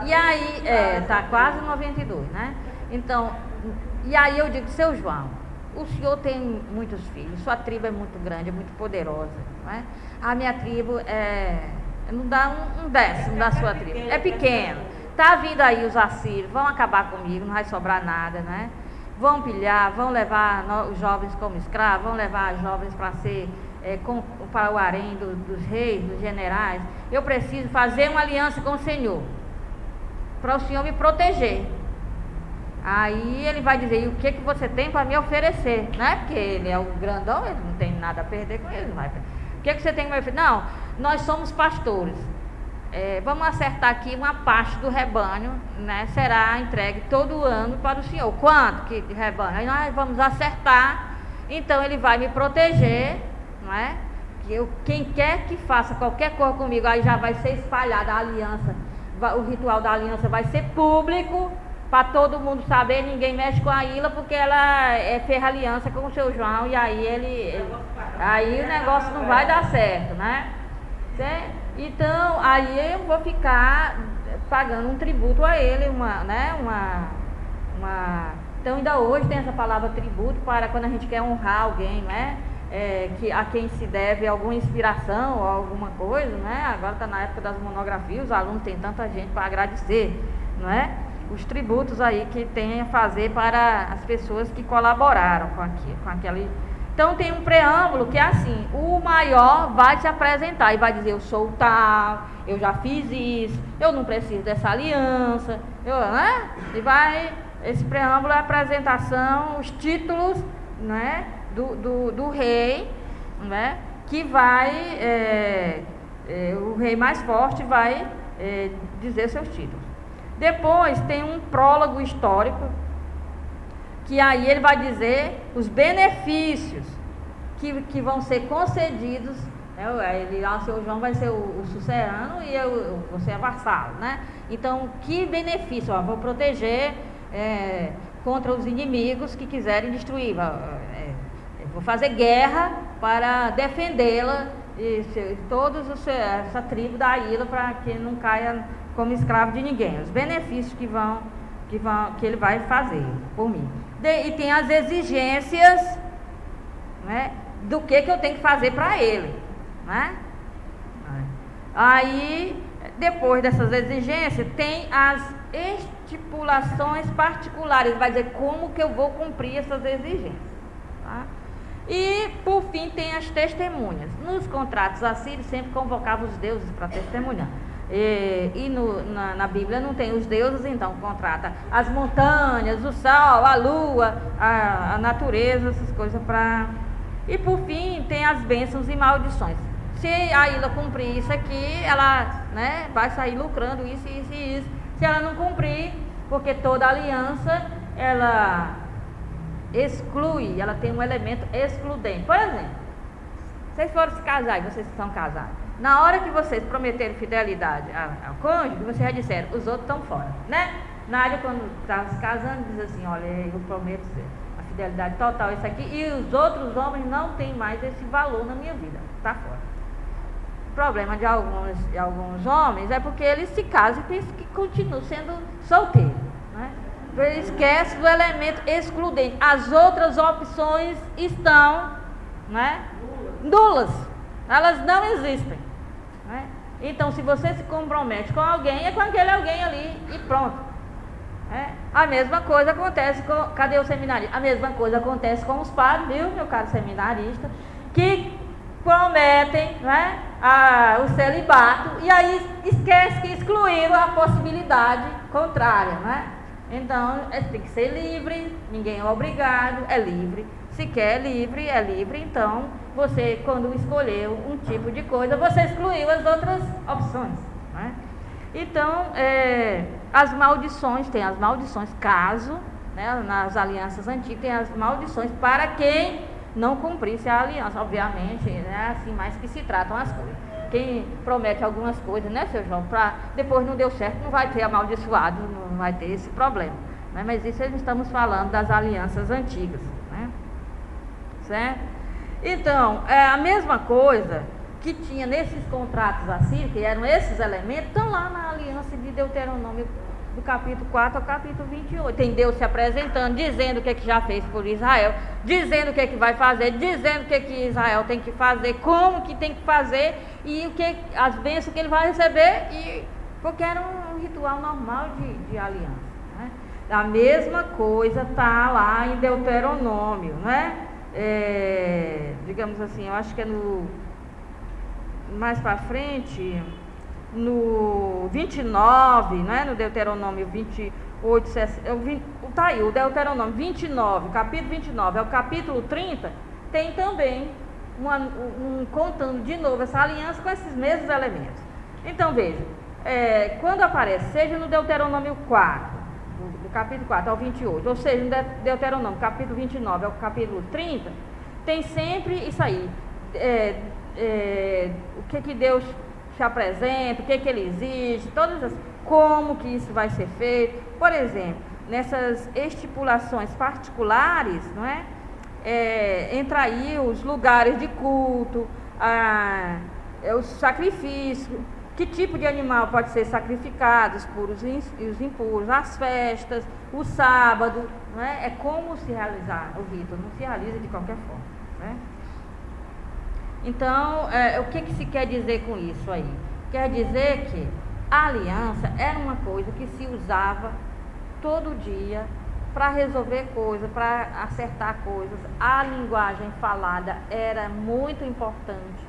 e aí, tá quase 92, né? Então, e aí eu digo, seu João, o senhor tem muitos filhos, sua tribo é muito grande, é muito poderosa, não é? A minha tribo não dá um décimo da sua tribo, é pequeno. Tá vindo aí os assírios, vão acabar comigo, não vai sobrar nada, né? Vão pilhar, vão levar os jovens como escravos, vão levar os jovens para ser para o harém dos reis, dos generais. Eu preciso fazer uma aliança com o Senhor, para o Senhor me proteger. Aí ele vai dizer, e o que você tem para me oferecer, né? Porque ele é o grandão, ele não tem nada a perder com ele, não vai. O que você tem para me oferecer? Não, nós somos pastores. Vamos acertar aqui uma parte do rebanho, né? Será entregue todo ano para o Senhor. Quanto que de rebanho? Aí nós vamos acertar. Então ele vai me proteger, não é? Quem quer que faça qualquer coisa comigo, aí já vai ser espalhada a aliança. O ritual da aliança vai ser público, para todo mundo saber. Ninguém mexe com a Ilha, porque ela fez aliança com o seu João, e aí aí o negócio não vai dar certo, né? Certo? Então, aí eu vou ficar pagando um tributo a ele, Então, ainda hoje tem essa palavra tributo para quando a gente quer honrar alguém, né? A quem se deve alguma inspiração ou alguma coisa, né? Agora está na época das monografias, os alunos têm tanta gente para agradecer, não é? Os tributos aí que tem a fazer para as pessoas que colaboraram com aquele. Então tem um preâmbulo que é assim, o maior vai se apresentar e vai dizer, eu sou tal, eu já fiz isso, eu não preciso dessa aliança, né? E vai esse preâmbulo é a apresentação, os títulos, né, do rei, né, que vai, o rei mais forte vai dizer seus títulos. Depois tem um prólogo histórico, que aí ele vai dizer os benefícios que vão ser concedidos, né? Ele, o seu João vai ser o sucerano e eu vou ser a vassalo, né? Então, que benefício? Ó, vou proteger contra os inimigos que quiserem destruir, vou fazer guerra para defendê-la e todos essa tribo da ilha, para que não caia como escravo de ninguém. Os benefícios que ele vai fazer por mim. E tem as exigências, né, do que eu tenho que fazer para ele, né? Aí, depois dessas exigências, tem as estipulações particulares. Vai dizer como que eu vou cumprir essas exigências, tá? E, por fim, tem as testemunhas. Nos contratos assírios sempre convocava os deuses para testemunhar. Na Bíblia não tem os deuses, então contrata as montanhas, o sol, a lua, a natureza, essas coisas para... E por fim tem as bênçãos e maldições. Se a ilha cumprir isso aqui, ela, né, vai sair lucrando isso, isso e isso. Se ela não cumprir, porque toda aliança ela exclui, ela tem um elemento excludente. Por exemplo, vocês foram se casar e vocês estão casados. Na hora que vocês prometeram fidelidade ao cônjuge, vocês já disseram, os outros estão fora, né? Nádia, quando está se casando, diz assim, olha, eu prometo a fidelidade total, isso aqui, e os outros homens não têm mais esse valor na minha vida, está fora. O problema de alguns homens é porque eles se casam e pensam que continuam sendo solteiros, né? Ele esquece do elemento excludente. As outras opções estão, né, nulas, elas não existem, né? Então, se você se compromete com alguém, é com aquele alguém ali e pronto. A mesma coisa acontece com... Cadê o seminarista? A mesma coisa acontece com os padres, viu, meu caro seminarista, que prometem, né, o celibato e aí esquece que excluíram a possibilidade contrária, né? Então, tem que ser livre, ninguém é obrigado, é livre. Se quer livre, é livre. Então, você, quando escolheu um tipo de coisa, você excluiu as outras opções, né? Então, as maldições, tem as maldições caso, né, nas alianças antigas, tem as maldições para quem não cumprisse a aliança. Obviamente, né, assim mais que se tratam as coisas. Quem promete algumas coisas, né, seu João, para depois não deu certo, não vai ter amaldiçoado, não vai ter esse problema, né? Mas isso nós estamos falando das alianças antigas, né? Certo? Então, a mesma coisa que tinha nesses contratos assírios, que eram esses elementos, estão lá na aliança de Deuteronômio, do capítulo 4 ao capítulo 28. Tem Deus se apresentando, dizendo o que já fez por Israel, dizendo o que vai fazer, dizendo o que Israel tem que fazer, como que tem que fazer e as bênçãos que ele vai receber, porque era um ritual normal de aliança, né? A mesma coisa está lá em Deuteronômio, né? Digamos assim, eu acho que é mais para frente, no 29, né, no Deuteronômio 28, tá aí, o Deuteronômio 29, capítulo 29, é o capítulo 30, tem também contando de novo essa aliança com esses mesmos elementos. Então veja, quando aparece, seja no Deuteronômio 4, do capítulo 4 ao 28, ou seja, no Deuteronômio capítulo 29 ao capítulo 30, tem sempre isso aí, o que Deus se apresenta, o que ele exige, como que isso vai ser feito. Por exemplo, nessas estipulações particulares, não é? Entra aí os lugares de culto, os sacrifícios, que tipo de animal pode ser sacrificado, os puros e os impuros, as festas, o sábado, não é? É como se realizar o rito, não se realiza de qualquer forma, né? Então, o que se quer dizer com isso aí? Quer dizer que a aliança era uma coisa que se usava todo dia para resolver coisas, para acertar coisas. A linguagem falada era muito importante.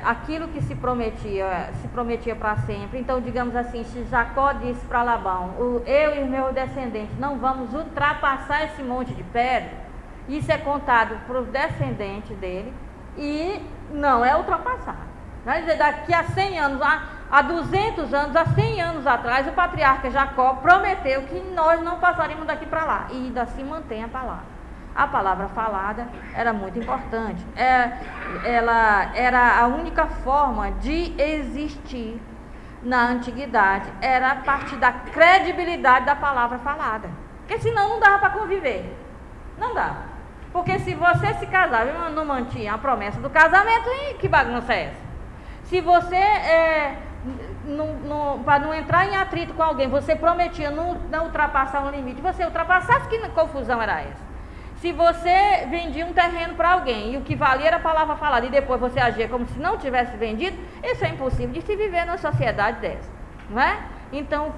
aquilo que se prometia para sempre. Então, digamos assim, se Jacó disse para Labão, eu e os meus descendentes não vamos ultrapassar esse monte de pedra, isso é contado para os descendentes dele e não é ultrapassar. Quer dizer, daqui a 100 anos, há 200 anos, há 100 anos atrás, o patriarca Jacó prometeu que nós não passaríamos daqui para lá, e ainda assim mantém a palavra. A palavra falada era muito importante. Ela era a única forma de existir na antiguidade. Era a partir da credibilidade da palavra falada. Porque senão não dava para conviver. Não dava. Porque se você se casava e não mantinha a promessa do casamento, que bagunça é essa? Se você, para não entrar em atrito com alguém, você prometia não ultrapassar um limite, você ultrapassasse, que confusão era essa? Se você vendia um terreno para alguém e o que valia era a palavra falada e depois você agia como se não tivesse vendido, isso é impossível de se viver numa sociedade dessa, não é? Então o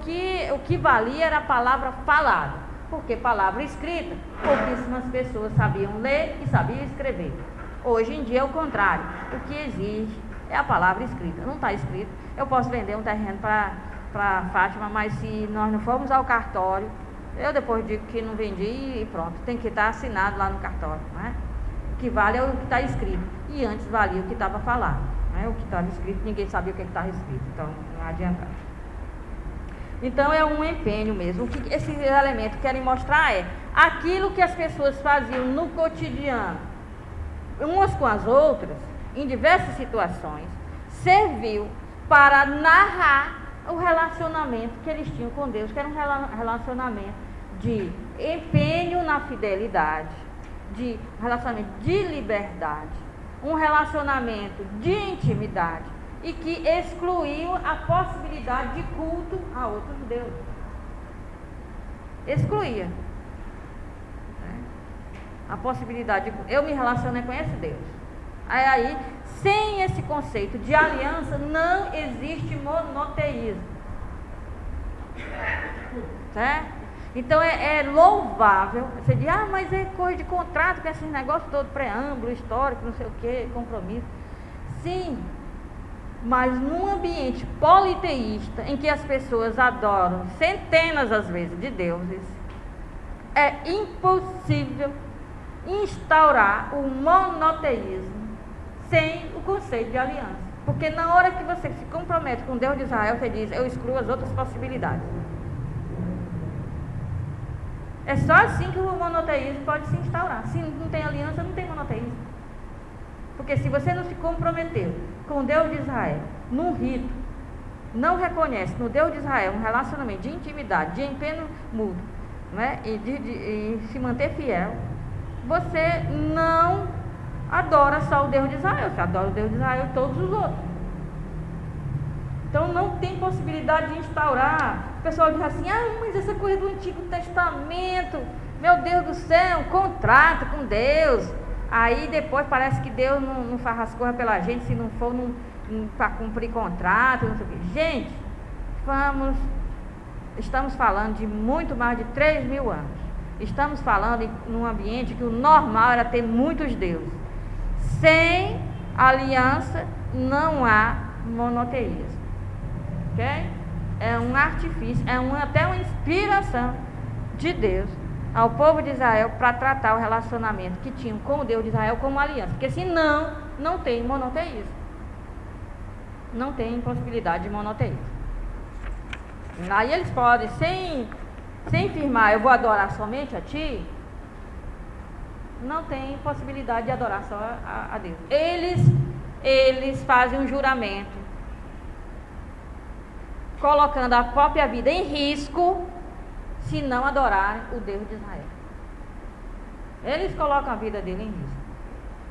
que valia era a palavra falada, porque palavra escrita, pouquíssimas pessoas sabiam ler e sabiam escrever. Hoje em dia é o contrário, o que exige é a palavra escrita, não está escrito. Eu posso vender um terreno para Fátima, mas se nós não formos ao cartório, eu depois digo que não vendi e pronto, tem que estar assinado lá no cartório, não é? O que vale é o que está escrito, e antes valia o que estava falado, não é? O que estava escrito, ninguém sabia o que estava escrito, então não adianta. Então é um empenho mesmo. O que esses elementos querem mostrar é aquilo que as pessoas faziam no cotidiano, umas com as outras, em diversas situações, serviu para narrar o relacionamento que eles tinham com Deus, que era um relacionamento de empenho na fidelidade, de relacionamento de liberdade, um relacionamento de intimidade e que excluiu a possibilidade de culto a outros deuses. Excluía a possibilidade de eu me relacionar com esse Deus. Aí, sem esse conceito de aliança, não existe monoteísmo. Certo? Então é louvável. Você diz, mas é coisa de contrato, com esses negócios todos, preâmbulo, histórico, não sei o que, compromisso. Sim, mas num ambiente politeísta, em que as pessoas adoram centenas, às vezes, de deuses, é impossível instaurar o monoteísmo sem o conceito de aliança. Porque na hora que você se compromete com Deus de Israel, você diz, eu excluo as outras possibilidades. É só assim que o monoteísmo pode se instaurar. Se não tem aliança, não tem monoteísmo. Porque se você não se comprometeu com Deus de Israel, num rito, não reconhece no Deus de Israel um relacionamento de intimidade, de empenho mútuo, né? e se manter fiel, você não adora só o Deus de Israel, você adora o Deus de Israel e todos os outros. Então não tem possibilidade de instaurar. O pessoal diz assim, mas essa coisa do Antigo Testamento, meu Deus do céu, um contrato com Deus. Aí depois parece que Deus não faz as coisas pela gente, se não for para cumprir contrato, não sei o quê. Gente, estamos falando de muito mais de 3.000 anos. Estamos falando num ambiente que o normal era ter muitos deuses. Sem aliança não há monoteísmo. Ok? É um artifício, até uma inspiração de Deus ao povo de Israel para tratar o relacionamento que tinham com o Deus de Israel como aliança. Porque senão, não tem monoteísmo. Não tem possibilidade de monoteísmo. Aí eles podem, sem firmar, eu vou adorar somente a ti, não tem possibilidade de adorar só a Deus. Eles fazem um juramento, colocando a própria vida em risco, se não adorarem o Deus de Israel. Eles colocam a vida dele em risco.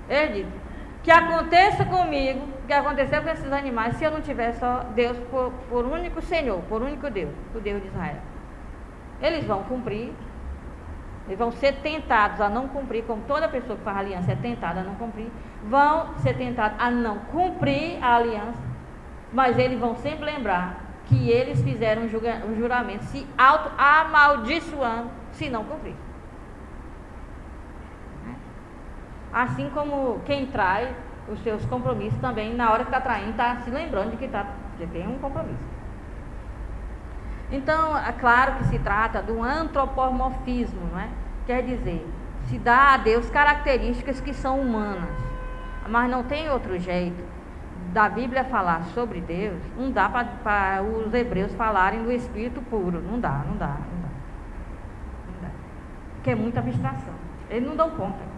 Eles dizem, que aconteça comigo, o que aconteceu com esses animais, se eu não tiver só Deus por único Senhor, por único Deus, o Deus de Israel. Eles vão cumprir, eles vão ser tentados a não cumprir, como toda pessoa que faz aliança é tentada a não cumprir, vão ser tentados a não cumprir a aliança, mas eles vão sempre lembrar que eles fizeram um juramento, se auto-amaldiçoando, se não cumprir. Assim como quem trai os seus compromissos também, na hora que está traindo, está se lembrando de que tem um compromisso. Então, é claro que se trata de um antropomorfismo, não é? Quer dizer, se dá a Deus características que são humanas, mas não tem outro jeito da Bíblia falar sobre Deus. Não dá para os hebreus falarem do Espírito puro, não dá. Porque é muita abstração, eles não dão conta.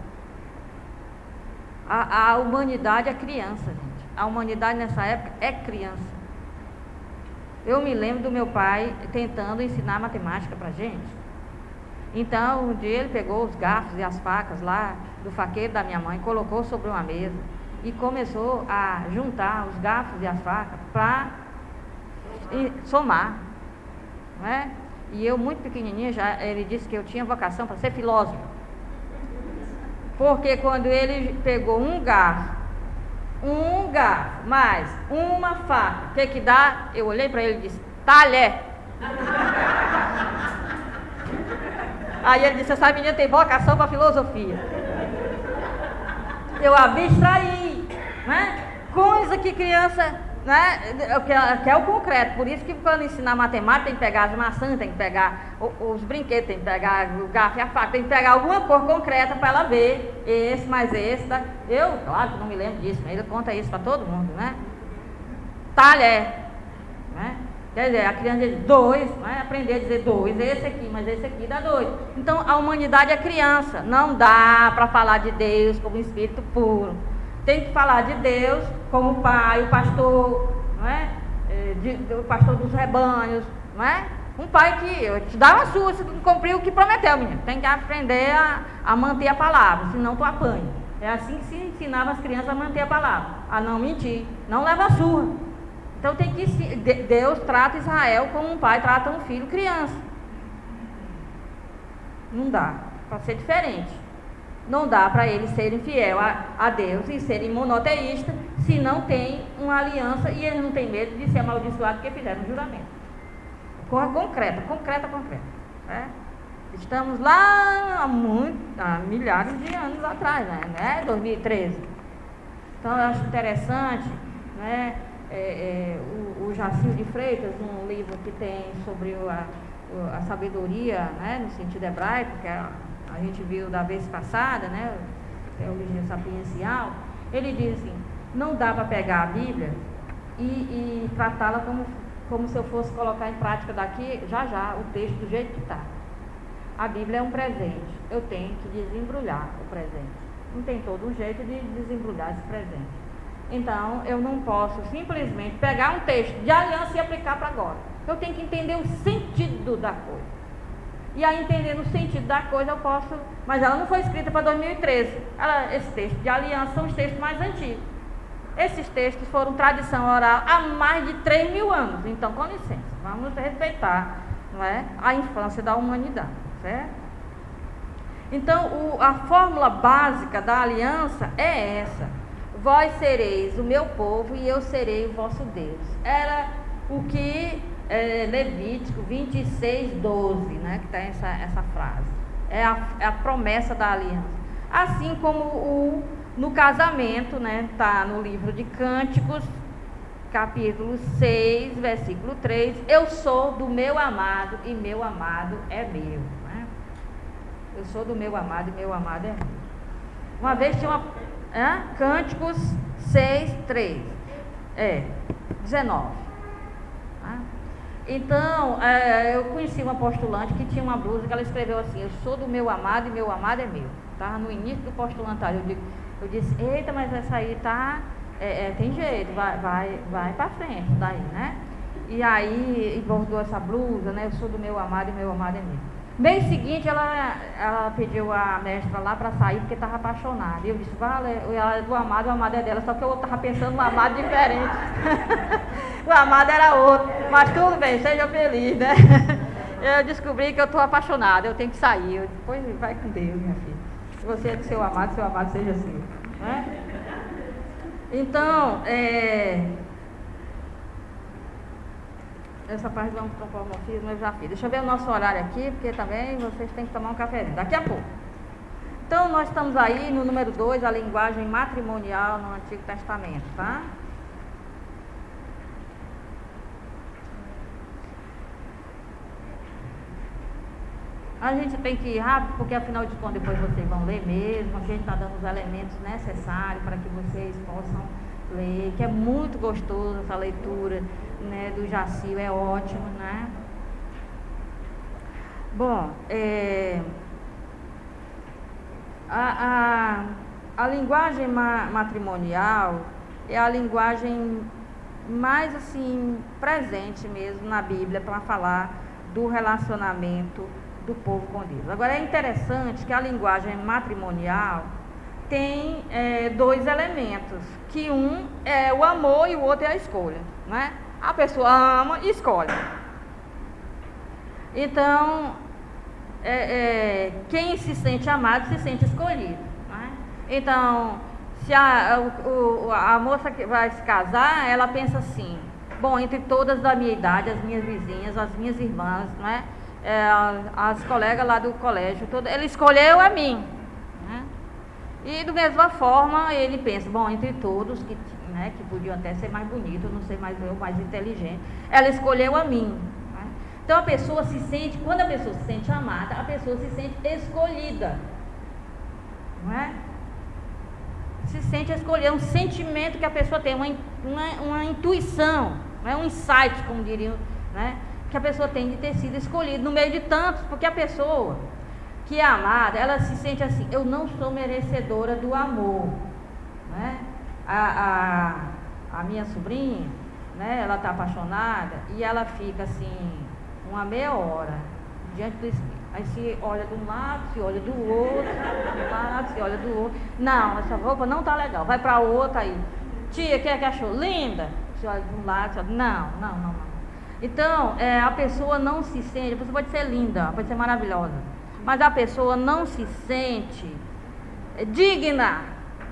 A humanidade é criança, gente. A humanidade nessa época é criança. Eu me lembro do meu pai tentando ensinar matemática para gente. Então, um dia ele pegou os garfos e as facas lá do faqueiro da minha mãe, colocou sobre uma mesa e começou a juntar os garfos e as facas para somar, não é? E eu, muito pequenininha, ele disse que eu tinha vocação para ser filósofo. Porque quando ele pegou um garfo mais uma faca, o que dá? Eu olhei para ele e disse, talher. Aí ele disse, essa menina tem vocação para filosofia. Eu abstraí, né? Coisa que criança, né? Que é o concreto. Por isso que quando ensinar matemática tem que pegar as maçãs, tem que pegar os brinquedos, tem que pegar o garfo e a faca, tem que pegar alguma cor concreta para ela ver esse mais esse. Tá? Eu, claro que não me lembro disso, mas ele conta isso para todo mundo, né? Talher, né? Quer dizer, a criança diz 2, né? Aprender a dizer 2, esse aqui, mas esse aqui dá 2. Então, a humanidade é criança. Não dá para falar de Deus como espírito puro. Tem que falar de Deus como o pai, o pastor, não é? O pastor dos rebanhos, não é? Um pai que te dá uma sua, se não cumpriu o que prometeu, menino. Tem que aprender a manter a palavra, senão tu apanha. É assim que se ensinava as crianças a manter a palavra, a não mentir, não leva a surra. Então tem que Deus trata Israel como um pai trata um filho criança. Não dá para ser diferente. Não dá para eles serem fiel a Deus e serem monoteístas se não tem uma aliança e eles não têm medo de ser amaldiçoados porque fizeram um juramento. Concreta. Né? Estamos lá há milhares de anos atrás, né? 2013. Então eu acho interessante, né? O Jacir de Freitas, um livro que tem sobre a sabedoria, né, no sentido hebraico, que a gente viu da vez passada, né, teologia sapiencial, ele diz assim, não dá para pegar a Bíblia e tratá-la como se eu fosse colocar em prática daqui, já, o texto do jeito que está. A Bíblia é um presente, eu tenho que desembrulhar o presente. Não tem todo um jeito de desembrulhar esse presente. Então, eu não posso simplesmente pegar um texto de aliança e aplicar para agora. Eu tenho que entender o sentido da coisa. E aí, entendendo o sentido da coisa, eu posso... Mas ela não foi escrita para 2013. Esse texto de aliança são os textos mais antigos. Esses textos foram tradição oral há mais de 3.000 anos. Então, com licença, vamos respeitar, não é, a infância da humanidade, certo? Então, a fórmula básica da aliança é essa. Vós sereis o meu povo e eu serei o vosso Deus. Era o que Levítico 26:12, né, que está essa frase. É a promessa da aliança. Assim como no casamento, né, está no livro de Cânticos, capítulo 6, versículo 3. Eu sou do meu amado e meu amado é meu. Né? Eu sou do meu amado e meu amado é meu. Uma vez tinha Cânticos 6:3. 19. Então, eu conheci uma postulante que tinha uma blusa que ela escreveu assim, eu sou do meu amado e meu amado é meu. Estava no início do postulantário. Eu disse, eita, mas essa aí tá, tem jeito, vai para frente daí, né? E aí, bordou essa blusa, né? Eu sou do meu amado e meu amado é meu. Mês seguinte, ela pediu a mestra lá para sair porque estava apaixonada. E eu disse, vale, ela é do amado, o amado é dela. Só que eu estava pensando no amado diferente. O amado era outro. Mas tudo bem, seja feliz, né? Eu descobri que eu estou apaixonada, eu tenho que sair. Depois vai com Deus, minha filha. Se você é do seu amado seja seu. Né? Então, essa parte do antropomorfismo eu já fiz. Deixa eu ver o nosso horário aqui, porque também vocês têm que tomar um cafezinho. Daqui a pouco. Então, nós estamos aí no número 2, a linguagem matrimonial no Antigo Testamento, tá? A gente tem que ir rápido, porque afinal de contas depois vocês vão ler mesmo. A gente está dando os elementos necessários para que vocês possam ler, que é muito gostoso essa leitura, né, do Jacil, é ótimo, né? Bom, a linguagem matrimonial é a linguagem mais assim presente mesmo na Bíblia para falar do relacionamento do povo com Deus. Agora é interessante que a linguagem matrimonial tem 2 elementos, que um é o amor e o outro é a escolha, né? A pessoa ama e escolhe. Então, quem se sente amado se sente escolhido, né? Então, se a moça que vai se casar, ela pensa assim: bom, entre todas da minha idade, as minhas vizinhas, as minhas irmãs, né? As colegas lá do colégio, ele escolheu a mim, né? E da mesma forma ele pensa: bom, entre todos que podiam até ser mais bonitos, não sei, mais eu, mais inteligente, ela escolheu a mim, né? Então a pessoa se sente, quando a pessoa se sente amada, a pessoa se sente escolhida, não é? Se sente escolhida, é um sentimento que a pessoa tem, uma intuição, não é? Um insight, como diriam, né? Que a pessoa tem de ter sido escolhida no meio de tantos, porque a pessoa que é amada, ela se sente assim: eu não sou merecedora do amor, né? A minha sobrinha, né, ela está apaixonada e ela fica assim uma meia hora diante do espelho, aí se olha de um lado, se olha do outro, do lado, se olha do outro, não, essa roupa não está legal, vai para outra aí, tia, que achou? Linda? Se olha de um lado, se olha, não. Então, a pessoa não se sente, a pessoa pode ser linda, pode ser maravilhosa, mas a pessoa não se sente digna,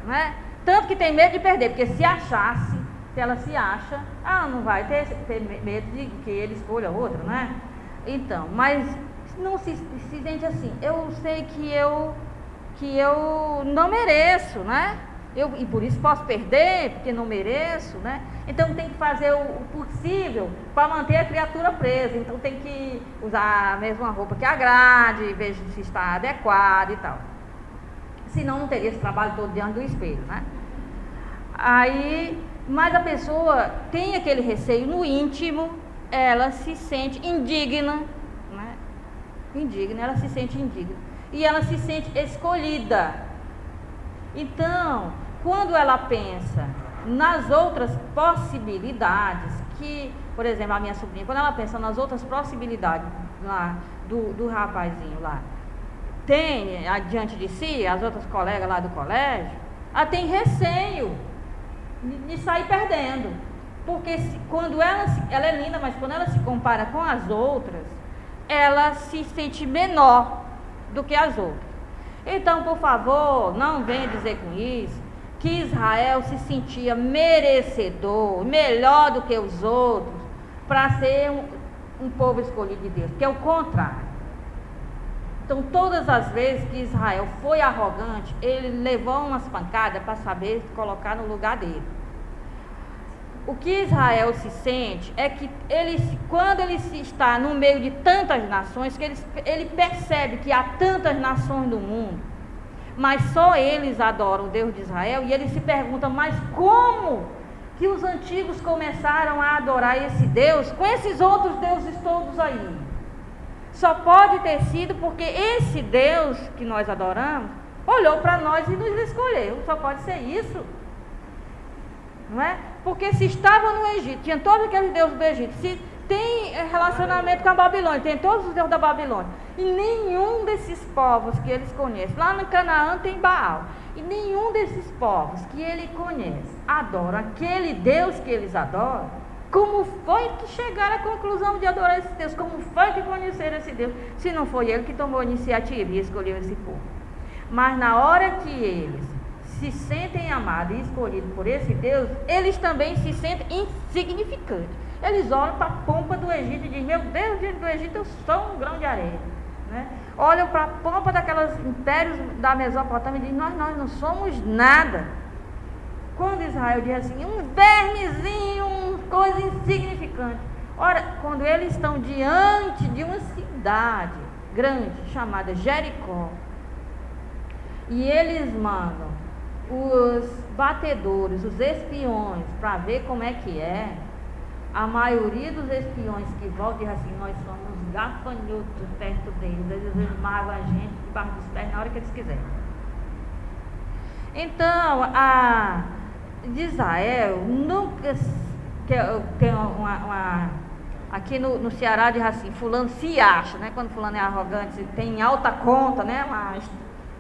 né? Tanto que tem medo de perder, porque se ela se acha, ela não vai ter medo de que ele escolha outro, né? Então, mas não se sente assim: eu sei que eu não mereço, né? E por isso posso perder, porque não mereço, né? Então tem que fazer o possível para manter a criatura presa. Então tem que usar a mesma roupa que agrade, veja se está adequado e tal. Senão não teria esse trabalho todo diante do espelho, né? Mas a pessoa tem aquele receio no íntimo, ela se sente indigna, né? Ela se sente indigna. E ela se sente escolhida. Então, quando ela pensa nas outras possibilidades, que, por exemplo, a minha sobrinha, quando ela pensa nas outras possibilidades lá do rapazinho lá, tem diante de si as outras colegas lá do colégio, ela tem receio de sair perdendo, porque quando ela é linda, mas quando ela se compara com as outras, ela se sente menor do que as outras. Então, por favor, não venha dizer com isso que Israel se sentia merecedor, melhor do que os outros, para ser um povo escolhido de Deus, que é o contrário. Então, todas as vezes que Israel foi arrogante, ele levou umas pancadas para saber colocar no lugar dele. O que Israel se sente é que quando ele está no meio de tantas nações, que ele percebe que há tantas nações do mundo, mas só eles adoram o Deus de Israel, e ele se pergunta: mas como que os antigos começaram a adorar esse Deus com esses outros deuses todos aí? Só pode ter sido porque esse Deus que nós adoramos olhou para nós e nos escolheu. Só pode ser isso, não é? Porque se estava no Egito, tinha todos aqueles deuses do Egito, se tem relacionamento com a Babilônia, tem todos os deuses da Babilônia, e nenhum desses povos que eles conhecem, lá no Canaã tem Baal, e nenhum desses povos que ele conhece adora aquele Deus que eles adoram. Como foi que chegaram à conclusão de adorar esse Deus? Como foi que conheceram esse Deus? Se não foi ele que tomou a iniciativa e escolheu esse povo. Mas na hora que eles se sentem amados e escolhidos por esse Deus, eles também se sentem insignificantes. Eles olham para a pompa do Egito e dizem: meu Deus, diante do Egito eu sou um grão de areia, né? Olham para a pompa daqueles impérios da Mesopotâmia e dizem, nós não somos nada. Quando Israel diz assim, um vermezinho, uma coisa insignificante. Ora, quando eles estão diante de uma cidade grande, chamada Jericó, e eles mandam os batedores, os espiões, para ver como é que é, a maioria dos espiões que voltam diz assim, nós somos gafanhotos perto deles, eles esmagam a gente debaixo dos pés na hora que eles quiserem. Então, de Israel, nunca, tem aqui no Ceará diz assim, fulano se acha, né? Quando fulano é arrogante, tem alta conta, né? Uma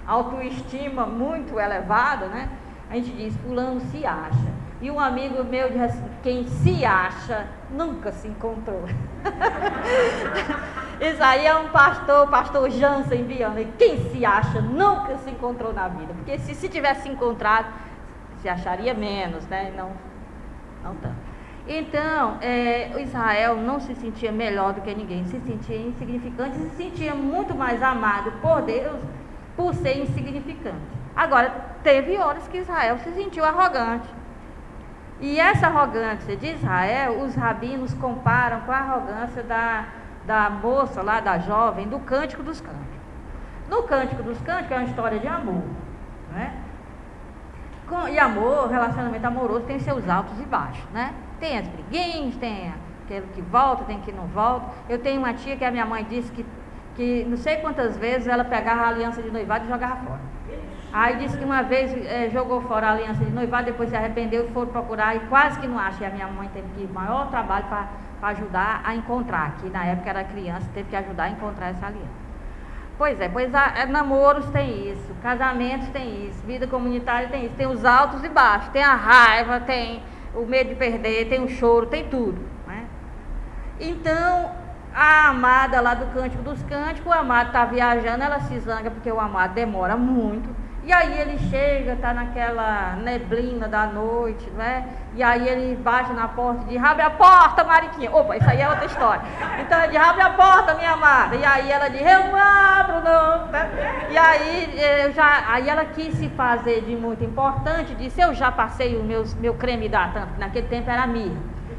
autoestima muito elevada, né? A gente diz, fulano se acha. E um amigo meu diz assim, quem se acha nunca se encontrou. Isso aí é um pastor, pastor Jansen Viana. Quem se acha nunca se encontrou na vida. Porque se tivesse se encontrado, se acharia menos, né? Não tanto. Então, Israel não se sentia melhor do que ninguém, se sentia insignificante, se sentia muito mais amado por Deus por ser insignificante. Agora, teve horas que Israel se sentiu arrogante. E essa arrogância de Israel, os rabinos comparam com a arrogância da moça lá, da jovem, do Cântico dos Cânticos. No Cântico dos Cânticos é uma história de amor, né? E amor, relacionamento amoroso tem seus altos e baixos, né? Tem as briguinhas, tem aquele que volta, tem que não volta. Eu tenho uma tia que a minha mãe disse que não sei quantas vezes ela pegava a aliança de noivado e jogava fora. Aí disse que uma vez jogou fora a aliança de noivado, depois se arrependeu e foram procurar e quase que não acha. E a minha mãe teve que ir maior trabalho para ajudar a encontrar, que na época era criança, teve que ajudar a encontrar essa aliança. Pois namoros tem isso, casamentos tem isso, vida comunitária tem isso, tem os altos e baixos, tem a raiva, tem o medo de perder, tem o choro, tem tudo, né? Então, a amada lá do Cântico dos Cânticos, o amado está viajando, ela se zanga porque o amado demora muito, e aí ele chega, está naquela neblina da noite, né? E aí ele bate na porta e diz, abre a porta, Mariquinha. Opa, isso aí é outra história. Então ele diz, abre a porta, minha amada. E aí ela diz, eu não abro não, né? E aí, aí ela quis se fazer de muito importante, disse, eu já passei o meu creme hidratante, naquele tempo era mirra.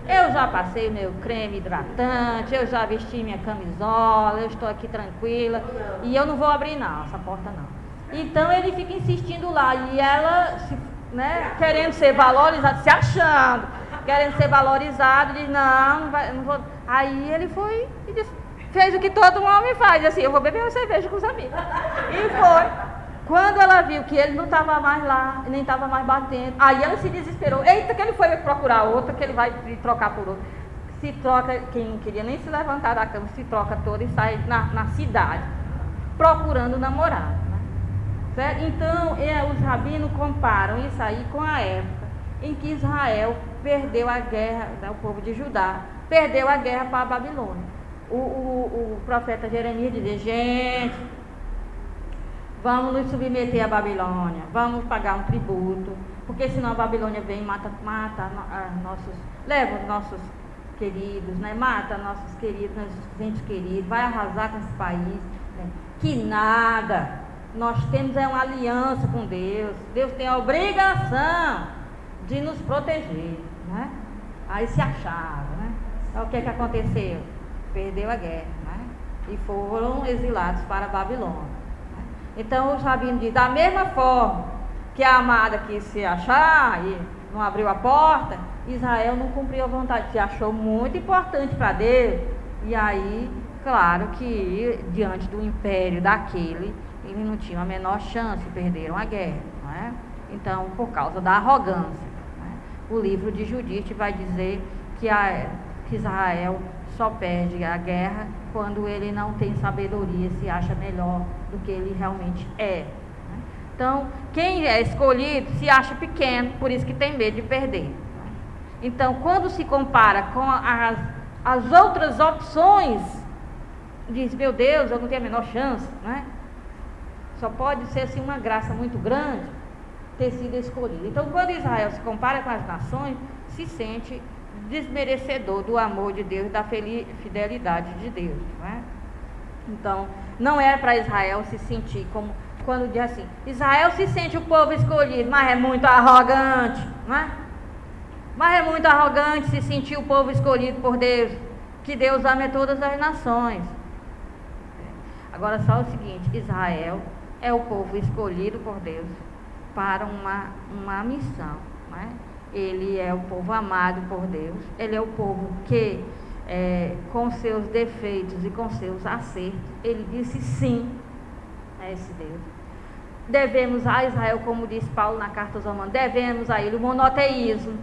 Eu já passei o meu creme hidratante, eu já vesti minha camisola, eu estou aqui tranquila, e eu não vou abrir não, essa porta não. Então ele fica insistindo lá, e ela, né, querendo ser valorizada, se achando, querendo ser valorizado, diz, não vou. Aí ele foi e disse, fez o que todo homem faz, assim, eu vou beber uma cerveja com os amigos. E foi. Quando ela viu que ele não estava mais lá, nem estava mais batendo, aí ela se desesperou. Eita, que ele foi procurar outra, que ele vai trocar por outra. Se troca, quem não queria nem se levantar da cama, se troca toda e sai na cidade, procurando namorado. Né? Certo? Então, os rabinos comparam isso aí com a época em que Israel perdeu a guerra, né, o povo de Judá, perdeu a guerra para a Babilônia. O profeta Jeremias dizia, gente, vamos nos submeter à Babilônia, vamos pagar um tributo, porque senão a Babilônia vem e leva os nossos queridos, né? Mata nossos queridos, nossos entes queridos, vai arrasar com esse país, né? Que nada, nós temos uma aliança com Deus, Deus tem a obrigação de nos proteger, né? Aí se achava, né? Então, o que aconteceu? Perdeu a guerra, né? E foram exilados para a Babilônia. Então os rabinos dizem, da mesma forma que a amada quis se achar e não abriu a porta, Israel não cumpriu a vontade, se achou muito importante para Deus. E aí, claro que diante do império daquele, eles não tinham a menor chance, perderam a guerra. Não é? Então, por causa da arrogância. Né? O livro de Judite vai dizer que Israel só perde a guerra quando ele não tem sabedoria, se acha melhor do que ele realmente é. Né? Então, quem é escolhido se acha pequeno, por isso que tem medo de perder. Então, quando se compara com as outras opções, diz, meu Deus, eu não tenho a menor chance, né? Só pode ser assim uma graça muito grande ter sido escolhido. Então, quando Israel se compara com as nações, se sente desmerecedor do amor de Deus e da fidelidade de Deus, né? Então, não é para Israel se sentir como, quando diz assim, Israel se sente o povo escolhido, mas é muito arrogante, não é? Mas é muito arrogante se sentir o povo escolhido por Deus, que Deus ama todas as nações. Agora só o seguinte, Israel é o povo escolhido por Deus para uma missão, não é? Ele é o povo amado por Deus, ele é o povo que, com seus defeitos e com seus acertos, ele disse sim a esse Deus. Devemos a Israel, como diz Paulo na carta aos Romanos, devemos a ele o monoteísmo,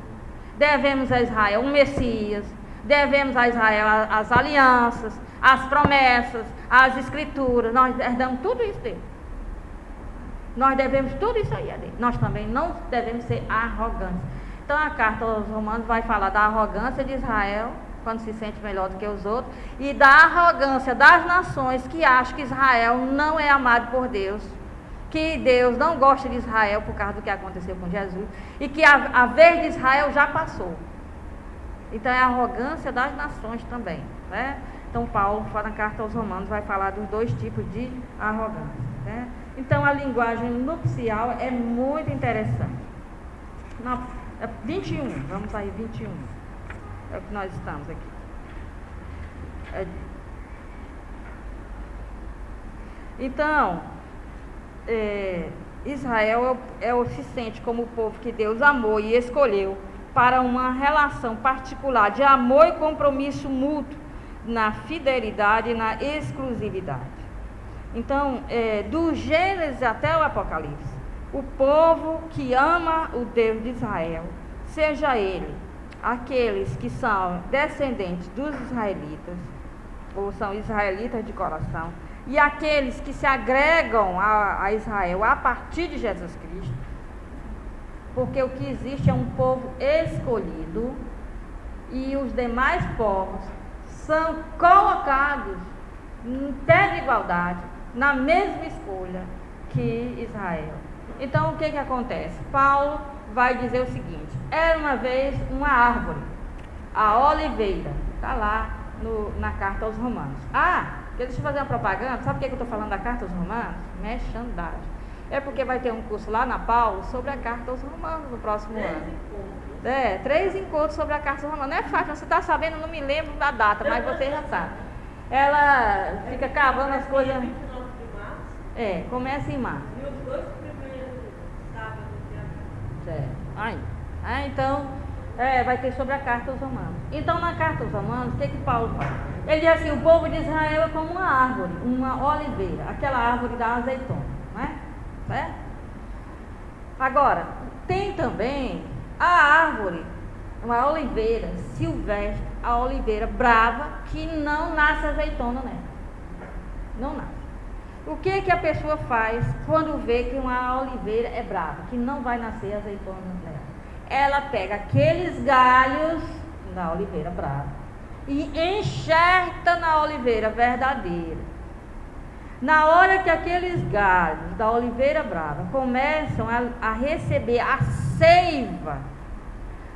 devemos a Israel um Messias, devemos a Israel as alianças, as promessas, as escrituras, nós herdamos tudo isso dele. Nós devemos tudo isso aí a Deus. Nós também não devemos ser arrogantes. Então a carta aos Romanos vai falar da arrogância de Israel, quando se sente melhor do que os outros, e da arrogância das nações que acham que Israel não é amado por Deus, que Deus não gosta de Israel por causa do que aconteceu com Jesus, e que a vez de Israel já passou. Então é a arrogância das nações também, né? Então Paulo, na carta aos Romanos, vai falar dos dois tipos de arrogância, né? Então a linguagem nupcial é muito interessante. 21, vamos aí, 21. É o que nós estamos aqui. Então, Israel se sente como o povo que Deus amou e escolheu para uma relação particular de amor e compromisso mútuo na fidelidade e na exclusividade. Então, do Gênesis até o Apocalipse, o povo que ama o Deus de Israel, seja ele aqueles que são descendentes dos israelitas, ou são israelitas de coração, e aqueles que se agregam a Israel a partir de Jesus Cristo, porque o que existe é um povo escolhido, e os demais povos são colocados em pé de igualdade, na mesma escolha que Israel. Então o que acontece? Paulo vai dizer o seguinte: era uma vez uma árvore, a oliveira, está lá na carta aos Romanos. Deixa eu fazer uma propaganda. Sabe por que eu estou falando da carta aos Romanos? Merchandising. É porque vai ter um curso lá na Paulo sobre a carta aos Romanos no próximo ano. 3 encontros sobre a carta aos Romanos. Não é fácil, você está sabendo, não me lembro da data, mas você já sabe. Ela fica cavando as coisas. Começa em março. E os 2 primeiros sábados de abril. Certo. Então, vai ter sobre a carta aos Romanos. Então, na carta aos Romanos, o que Paulo fala? Ele diz assim: o povo de Israel é como uma árvore, uma oliveira, aquela árvore da azeitona, não é? Certo? Agora, tem também a árvore, uma oliveira silvestre, a oliveira brava, que não nasce azeitona nela. Não nasce. O que a pessoa faz quando vê que uma oliveira é brava, que não vai nascer azeitona nela? Ela pega aqueles galhos da oliveira brava e enxerta na oliveira verdadeira. Na hora que aqueles galhos da oliveira brava começam a receber a seiva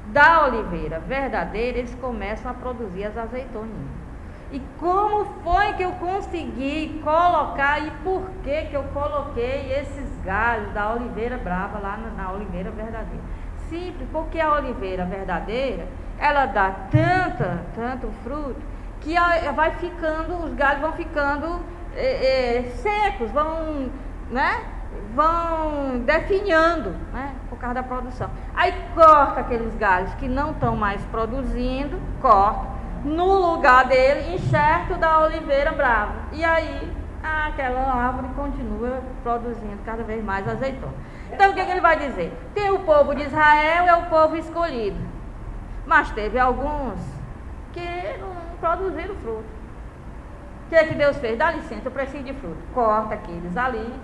da oliveira verdadeira, eles começam a produzir as azeitoninhas. E como foi que eu consegui colocar e por que eu coloquei esses galhos da oliveira brava lá na oliveira verdadeira? Simples, porque a oliveira verdadeira, ela dá tanto fruto, que vai ficando, os galhos vão ficando secos, vão definhando, né, por causa da produção. Aí corta aqueles galhos que não estão mais produzindo, corta. No lugar dele, enxerto da oliveira brava. E aí, aquela árvore continua produzindo cada vez mais azeitona. Então, o que ele vai dizer? Tem o povo de Israel, é o povo escolhido. Mas teve alguns que não produziram fruto. O que Deus fez? Dá licença, eu preciso de fruto. Corta aqueles ali,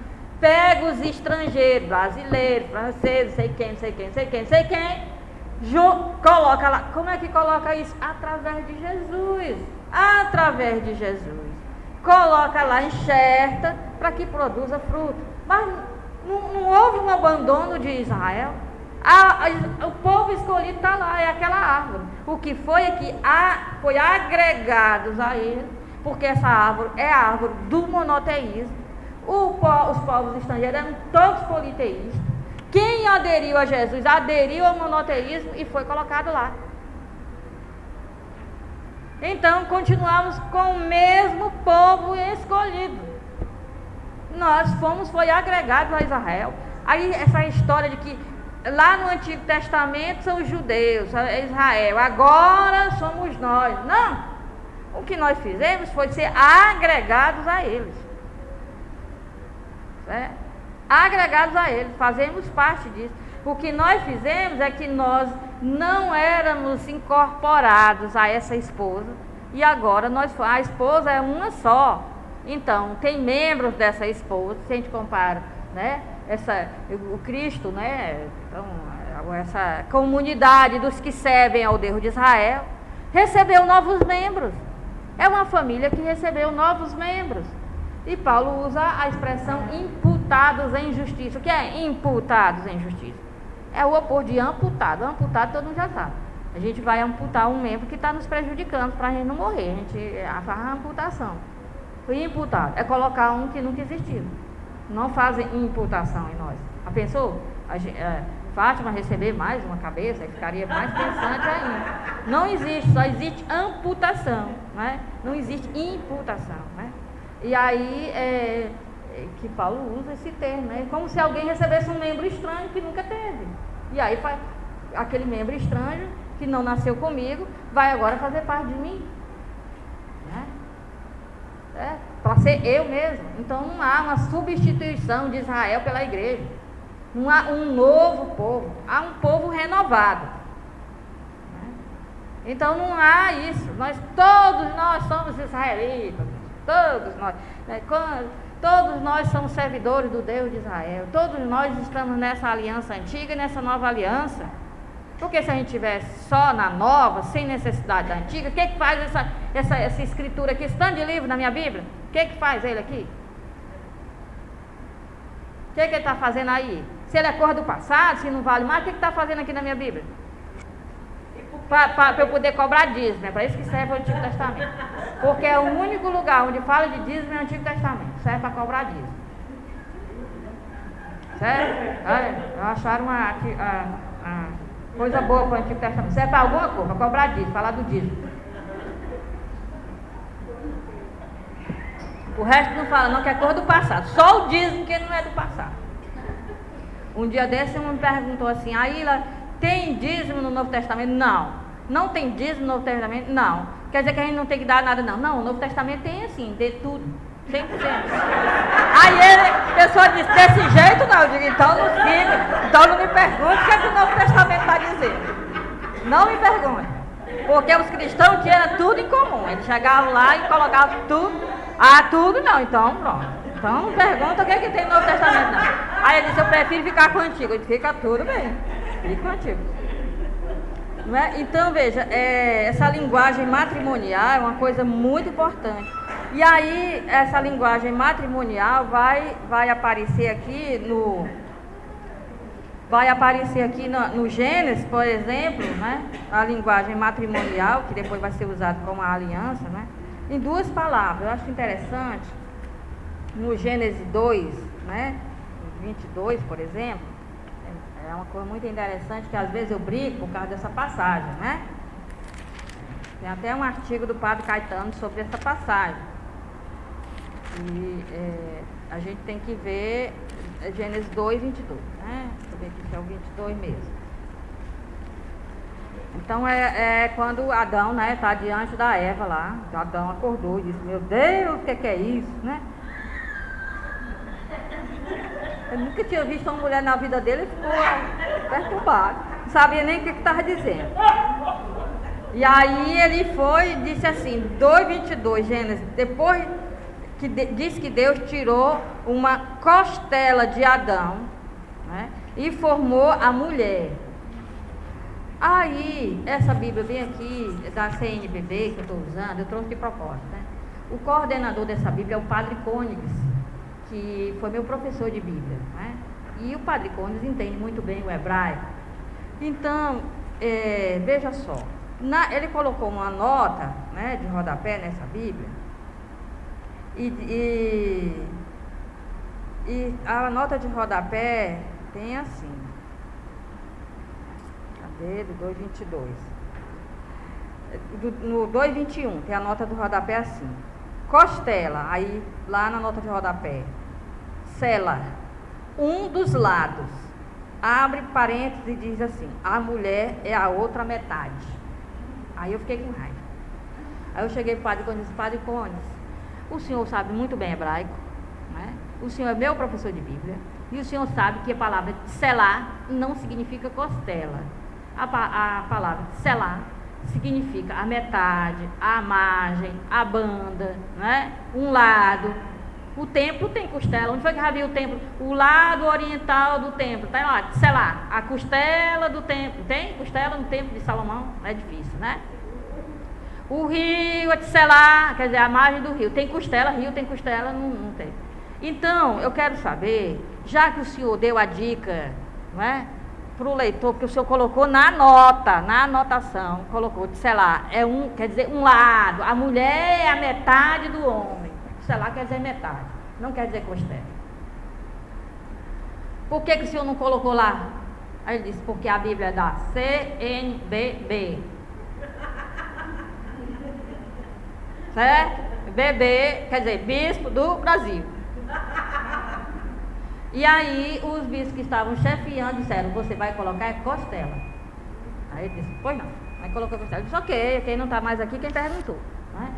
pega os estrangeiros, brasileiros, franceses, sei quem, coloca lá. Como é que coloca isso? Através de Jesus. Através de Jesus. Coloca lá, enxerta, para que produza fruto. Mas não houve um abandono de Israel. O povo escolhido está lá, é aquela árvore. O que foi é que foi agregados a ele porque essa árvore é a árvore do monoteísmo. Os povos estrangeiros eram todos politeístas. Quem aderiu a Jesus aderiu ao monoteísmo e foi colocado lá. Então continuamos com o mesmo povo escolhido. Nós foi agregados a Israel. Aí essa história de que lá no Antigo Testamento são os judeus, Israel, agora somos nós. Não! O que nós fizemos foi ser agregados a eles. Certo? Agregados a eles, fazemos parte disso. O que nós fizemos é que nós não éramos incorporados a essa esposa e agora a esposa é uma só. Então, tem membros dessa esposa, se a gente compara, né? O Cristo, né? Então, essa comunidade dos que servem ao Deus de Israel recebeu novos membros. É uma família que recebeu novos membros. E Paulo usa a expressão imputados em justiça. O que é imputados em justiça? É o oposto de amputado. Amputado todo mundo já sabe. A gente vai amputar um membro que está nos prejudicando para a gente não morrer. A gente faz a amputação. O imputado é colocar um que nunca existiu. Não fazem imputação em nós. A pensou? Fátima receber mais uma cabeça, ficaria mais pensante ainda. Não existe, só existe amputação, né? Não existe imputação, né? E aí que Paulo usa esse termo, né? Como se alguém recebesse um membro estranho que nunca teve. E aí aquele membro estranho que não nasceu comigo vai agora fazer parte de mim, né? Para ser eu mesmo. Então não há uma substituição de Israel pela igreja. Não há um novo povo, há um povo renovado. Então não há isso. Todos nós somos israelitas, todos nós. Todos nós somos servidores do Deus de Israel. Todos nós estamos nessa aliança antiga e nessa nova aliança. Porque se a gente estivesse só na nova, sem necessidade da antiga, o que faz essa escritura aqui, esse tanto de livro na minha Bíblia? O que faz ele aqui? O que ele está fazendo aí? Se ele é cor do passado, se não vale mais, o que está fazendo aqui na minha Bíblia? Para eu poder cobrar dízimo, é para isso que serve o Antigo Testamento. Porque é o único lugar onde fala de dízimo é o Antigo Testamento, serve para cobrar dízimo. Certo? Acharam uma coisa boa para o Antigo Testamento, serve para alguma coisa, para cobrar dízimo, falar do dízimo. O resto não fala não, que é cor do passado, só o dízimo que não é do passado. Um dia desse um me perguntou assim, Aila, tem dízimo no Novo Testamento? Não. Não tem dízimo no Novo Testamento? Não. Quer dizer que a gente não tem que dar nada? Não. Não, o Novo Testamento tem assim, de tudo. 100%. Aí a pessoa disse, desse jeito não. Eu digo, então não siga. Então não me pergunte o que é que o Novo Testamento está dizendo. Não me pergunte. Porque os cristãos tinham tudo em comum. Eles chegavam lá e colocavam tudo. Tudo não. Então pronto. Então não pergunta o que é que tem no Novo Testamento não. Aí ele disse, eu prefiro ficar com o antigo. Eu disse, fica tudo bem. Fica com o antigo. Não é? Então veja, essa linguagem matrimonial é uma coisa muito importante. E aí essa linguagem matrimonial vai aparecer aqui no Gênesis, por exemplo, né? A linguagem matrimonial, que depois vai ser usada como a aliança, né? Em duas palavras. Eu acho interessante, no Gênesis 2, né? 22, por exemplo, é uma coisa muito interessante que às vezes eu brigo por causa dessa passagem, né? Tem até um artigo do Padre Caetano sobre essa passagem. E a gente tem que ver Gênesis 2, 22, né? Deixa eu ver aqui se é o 22 mesmo. Então é quando Adão, né, está diante da Eva lá. Adão acordou e disse, meu Deus, o que é isso, né? Eu nunca tinha visto uma mulher na vida dele e ficou perturbado. Não sabia nem o que estava dizendo. E aí ele foi e disse assim, 2:22, Gênesis, depois que diz que Deus tirou uma costela de Adão, né, e formou a mulher. Aí, essa Bíblia bem aqui, da CNBB que eu estou usando, eu trouxe de propósito, né? O coordenador dessa Bíblia é o Padre Côniges, que foi meu professor de Bíblia, né? E o Padre Côniges entende muito bem o hebraico. Então, veja só, ele colocou uma nota, né, de rodapé nessa Bíblia, E a nota de rodapé tem assim. Cadê? Do 222. No 221 tem a nota do rodapé assim. Costela, aí lá na nota de rodapé. Cela, um dos lados. Abre parênteses e diz assim: a mulher é a outra metade. Aí eu fiquei com raiva. Aí eu cheguei para o padre Cones e disse: Padre Cones, o senhor sabe muito bem hebraico, né? O senhor é meu professor de Bíblia, e o senhor sabe que a palavra selar não significa costela. A palavra selar significa a metade, a margem, a banda, né? Um lado. O templo tem costela. Onde foi que já viu o templo? O lado oriental do templo. Está lá, selar. A costela do templo. Tem costela no templo de Salomão? É difícil, né? O rio é de selar, quer dizer, a margem do rio. Tem costela, rio tem costela, não tem. Então, eu quero saber, já que o senhor deu a dica, não é? Para o leitor, porque o senhor colocou na nota, na anotação, colocou de selar, quer dizer um lado, a mulher é a metade do homem. Selar quer dizer metade, não quer dizer costela. Por que o senhor não colocou lá? Aí ele disse: porque a Bíblia é da CNBB. Certo? BB quer dizer Bispo do Brasil. E aí os bispos que estavam chefiando disseram: você vai colocar costela. Aí ele disse: pois não. Aí colocou costela. Ele disse: ok, quem não está mais aqui, quem perguntou, né?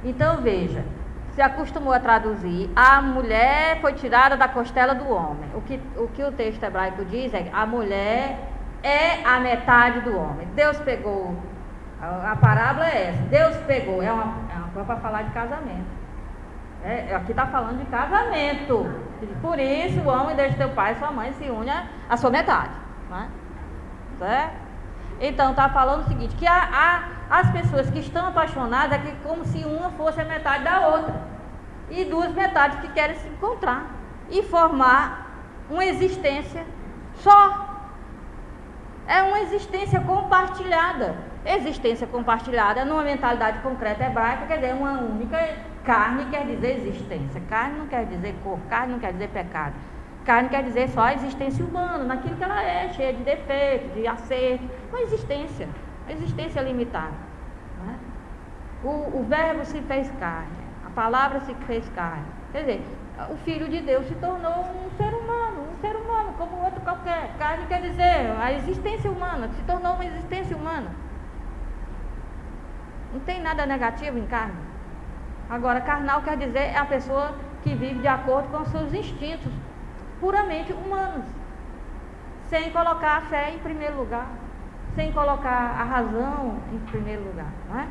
Então veja, se acostumou a traduzir: a mulher foi tirada da costela do homem. O que o texto hebraico diz é: a mulher é a metade do homem. Deus pegou, a parábola é essa: Deus pegou, é uma coisa para falar de casamento. Aqui está falando de casamento. Por isso o homem deixa seu pai e sua mãe, se une à sua metade, né? Certo? Então está falando o seguinte: que as pessoas que estão apaixonadas é que como se uma fosse a metade da outra, e duas metades que querem se encontrar e formar uma existência só. É uma existência compartilhada. Existência compartilhada numa mentalidade concreta hebraica quer dizer uma única. Carne quer dizer existência. Carne não quer dizer corpo, carne não quer dizer pecado. Carne quer dizer só a existência humana, naquilo que ela é, cheia de defeitos, de acertos. Uma existência limitada, né? O verbo se fez carne, a palavra se fez carne. Quer dizer, o Filho de Deus se tornou um ser humano como outro qualquer. Carne quer dizer a existência humana, se tornou uma existência humana. Não tem nada negativo em carne. Agora, carnal quer dizer a pessoa que vive de acordo com os seus instintos puramente humanos, sem colocar a fé em primeiro lugar, sem colocar a razão em primeiro lugar, não é?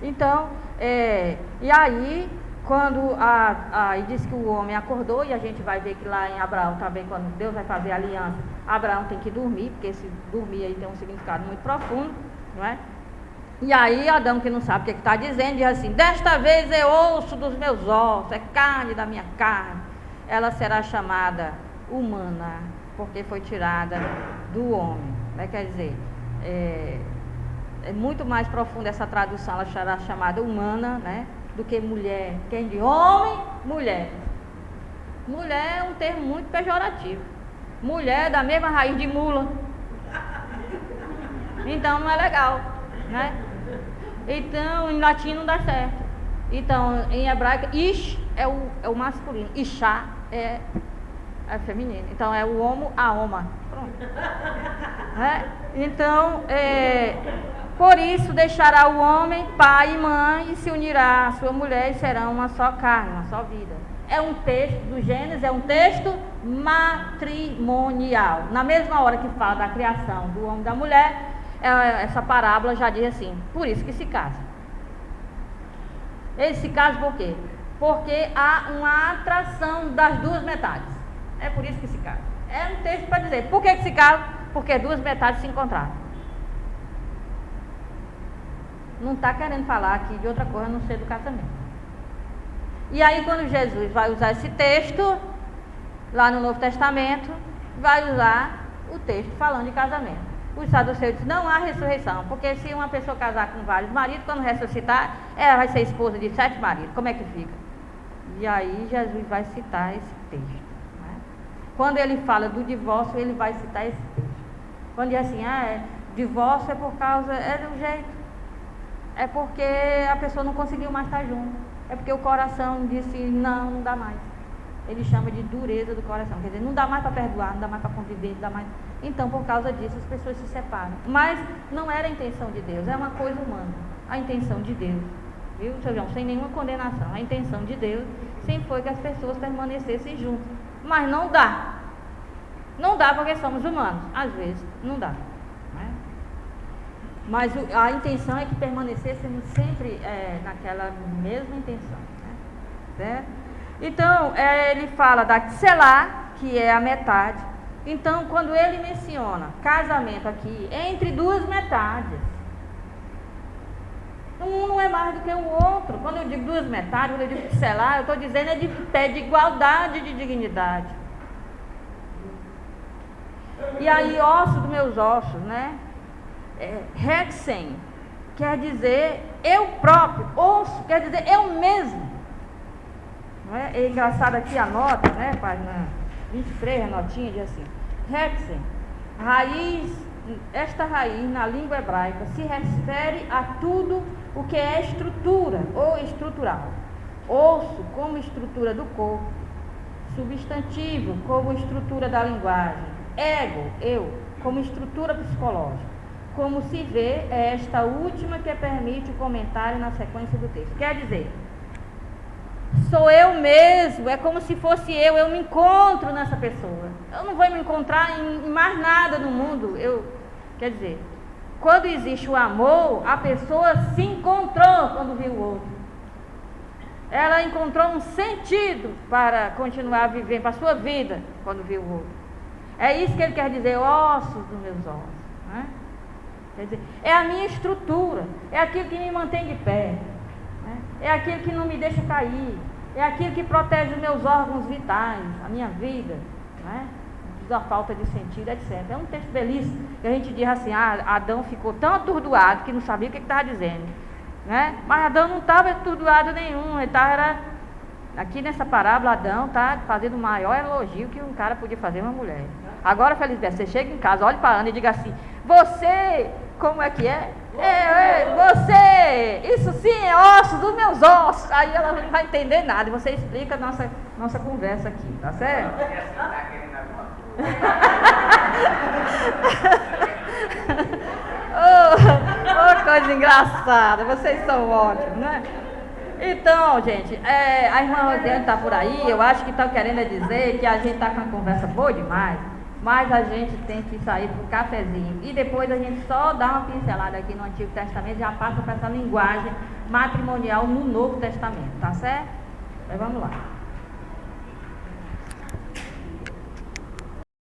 Então, e aí, quando aí diz que o homem acordou, e a gente vai ver que lá em Abraão também, quando Deus vai fazer a aliança, Abraão tem que dormir, porque esse dormir aí tem um significado muito profundo, não é? E aí Adão, que não sabe o que está dizendo, diz assim: desta vez é osso dos meus ossos, é carne da minha carne. Ela será chamada humana, porque foi tirada do homem, né? Quer dizer, é muito mais profunda essa tradução. Ela será chamada humana, né, do que mulher. Quem diz homem, mulher. Mulher é um termo muito pejorativo. Mulher é da mesma raiz de mula. Então não é legal, né? Então, em latim não dá certo. Então, em hebraico, ish é o masculino, ishá é feminino. Então, é o homo, a oma. Pronto. Então, por isso deixará o homem, pai e mãe, e se unirá à sua mulher, e serão uma só carne, uma só vida. É um texto do Gênesis, é um texto matrimonial. Na mesma hora que fala da criação do homem e da mulher, essa parábola já diz assim: por isso que se casa. Eles se casam por quê? Porque há uma atração das duas metades. É por isso que se casam. É um texto para dizer por que se casam? Porque duas metades se encontraram. Não está querendo falar aqui de outra coisa a não ser do casamento. E aí, quando Jesus vai usar esse texto lá no Novo Testamento, vai usar o texto falando de casamento. Os saduceus dizem: não há ressurreição, porque se uma pessoa casar com vários maridos, quando ressuscitar, ela vai ser esposa de 7 maridos. Como é que fica? E aí Jesus vai citar esse texto, né? Quando ele fala do divórcio, ele vai citar esse texto. Quando diz assim, divórcio é por causa, é de um jeito, é porque a pessoa não conseguiu mais estar junto, é porque o coração disse, não dá mais. Ele chama de dureza do coração, quer dizer, não dá mais para perdoar, não dá mais para conviver, não dá mais. Então, por causa disso, as pessoas se separam. Mas não era a intenção de Deus, é uma coisa humana. A intenção de Deus, viu, seu João, sem nenhuma condenação, a intenção de Deus sempre foi que as pessoas permanecessem juntas. Mas não dá. Não dá porque somos humanos, às vezes não dá. Né? Mas a intenção é que permanecêssemos sempre naquela mesma intenção. Né? Certo? Então, ele fala da Tselá, que é a metade. Então, quando ele menciona casamento aqui, entre duas metades, um não é mais do que o outro. Quando eu digo duas metades, quando eu digo Tselá, eu estou dizendo de pé de igualdade de dignidade. E aí, osso dos meus ossos, né? Hexen quer dizer eu próprio, osso quer dizer eu mesmo. É engraçado aqui a nota, né, página 23, a notinha diz assim, Hexen, raiz, esta raiz na língua hebraica se refere a tudo o que é estrutura ou estrutural. Osso como estrutura do corpo, substantivo como estrutura da linguagem, ego, eu, como estrutura psicológica. Como se vê, é esta última que permite o comentário na sequência do texto. Quer dizer, sou eu mesmo, é como se fosse eu me encontro nessa pessoa. Eu não vou me encontrar em mais nada no mundo. Quer dizer, quando existe o amor, a pessoa se encontrou quando viu o outro. Ela encontrou um sentido para continuar a viver, para a sua vida, quando viu o outro. É isso que ele quer dizer, ossos dos meus ossos. Né? Quer dizer, é a minha estrutura, é aquilo que me mantém de pé. É aquilo que não me deixa cair, é aquilo que protege os meus órgãos vitais, a minha vida, né? Da falta de sentido, etc. É um texto belíssimo, que a gente diz assim, Adão ficou tão atordoado que não sabia o que estava dizendo, né? Mas Adão não estava atordoado nenhum, ele estava, aqui nessa parábola, Adão está fazendo o maior elogio que um cara podia fazer a uma mulher. Agora, Felisberto, você chega em casa, olha para a Ana e diga assim, você, como é que é? Você, isso sim é osso dos meus ossos. Aí ela não vai entender nada e você explica a nossa conversa aqui, tá certo? Oh, coisa engraçada, vocês são ótimos, né? Então, gente, a irmã Rosiane está por aí, eu acho que está querendo dizer que a gente está com uma conversa boa demais. Mas a gente tem que sair para um cafezinho. E depois a gente só dá uma pincelada aqui no Antigo Testamento e já passa para essa linguagem matrimonial no Novo Testamento, tá certo? Então vamos lá.